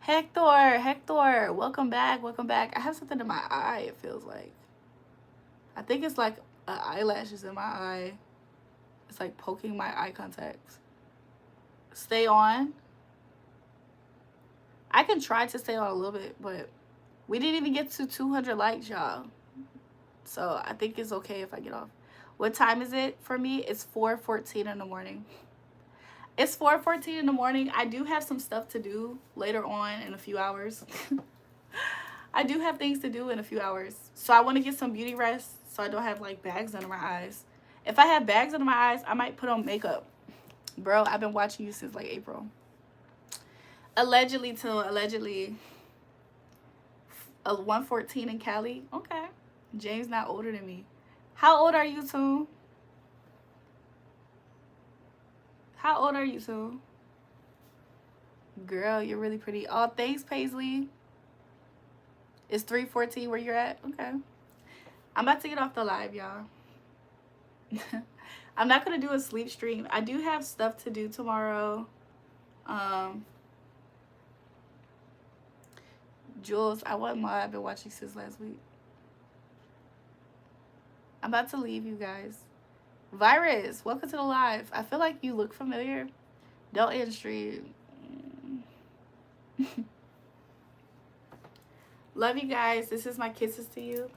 Hector, welcome back. Welcome back. I have something in my eye, it feels like. I think it's like eyelashes in my eye. It's like poking my eye contacts. Stay on. I can try to stay on a little bit, but we didn't even get to 200 likes, y'all. So I think it's okay if I get off. What time is it for me? It's 4:14 in the morning. It's 4:14 in the morning. I do have some stuff to do later on in a few hours. I do have things to do in a few hours. So I want to get some beauty rest so I don't have like bags under my eyes. If I have bags under my eyes, I might put on makeup. Bro, I've been watching you since like April. Allegedly, till allegedly. 114 in Cali. Okay. James not older than me. How old are you, Toon? How old are you, Toon? Girl, you're really pretty. Oh, thanks, Paisley. It's 3:14 where you're at? Okay. I'm about to get off the live, y'all. I'm not going to do a sleep stream. I do have stuff to do tomorrow. Jules, I want more. I've been watching since last week. I'm about to leave you guys. Virus, welcome to the live. I feel like you look familiar. Don't end stream. Love you guys. This is my kisses to you.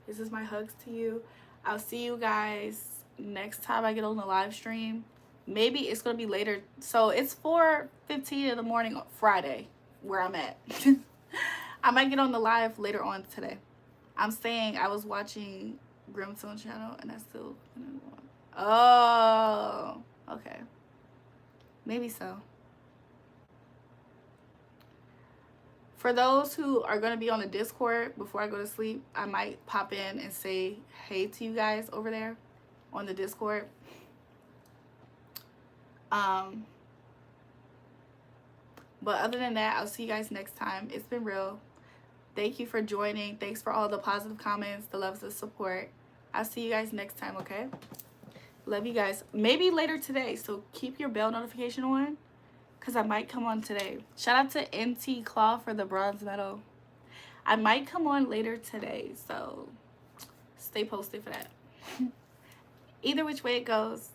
This is my hugs to you. I'll see you guys next time I get on the live stream. Maybe it's going to be later. So it's 4:15 in the morning on Friday where I'm at. I might get on the live later on today. I'm saying I was watching Grimstone channel and I still... Oh, okay. Maybe so. For those who are going to be on the Discord before I go to sleep, I might pop in and say hey to you guys over there on the Discord. But other than that, I'll see you guys next time. It's been real. Thank you for joining. Thanks for all the positive comments, the loves, the support. I'll see you guys next time, okay? Love you guys. Maybe later today, so keep your bell notification on, because I might come on today. Shout out to NT Claw for the bronze medal. I might come on later today, so stay posted for that. Either which way it goes,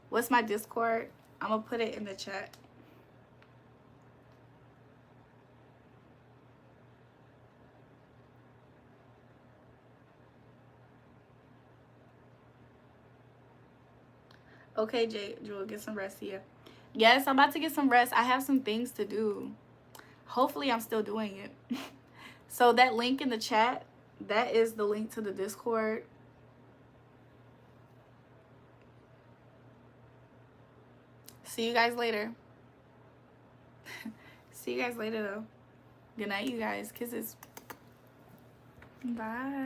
what's my Discord? I'm going to put it in the chat. Okay, Jewel, get some rest here. Yes, I'm about to get some rest. I have some things to do. Hopefully, I'm still doing it. So that link in the chat, that is the link to the Discord. See you guys later. See you guys later, though. Good night, you guys. Kisses. Bye.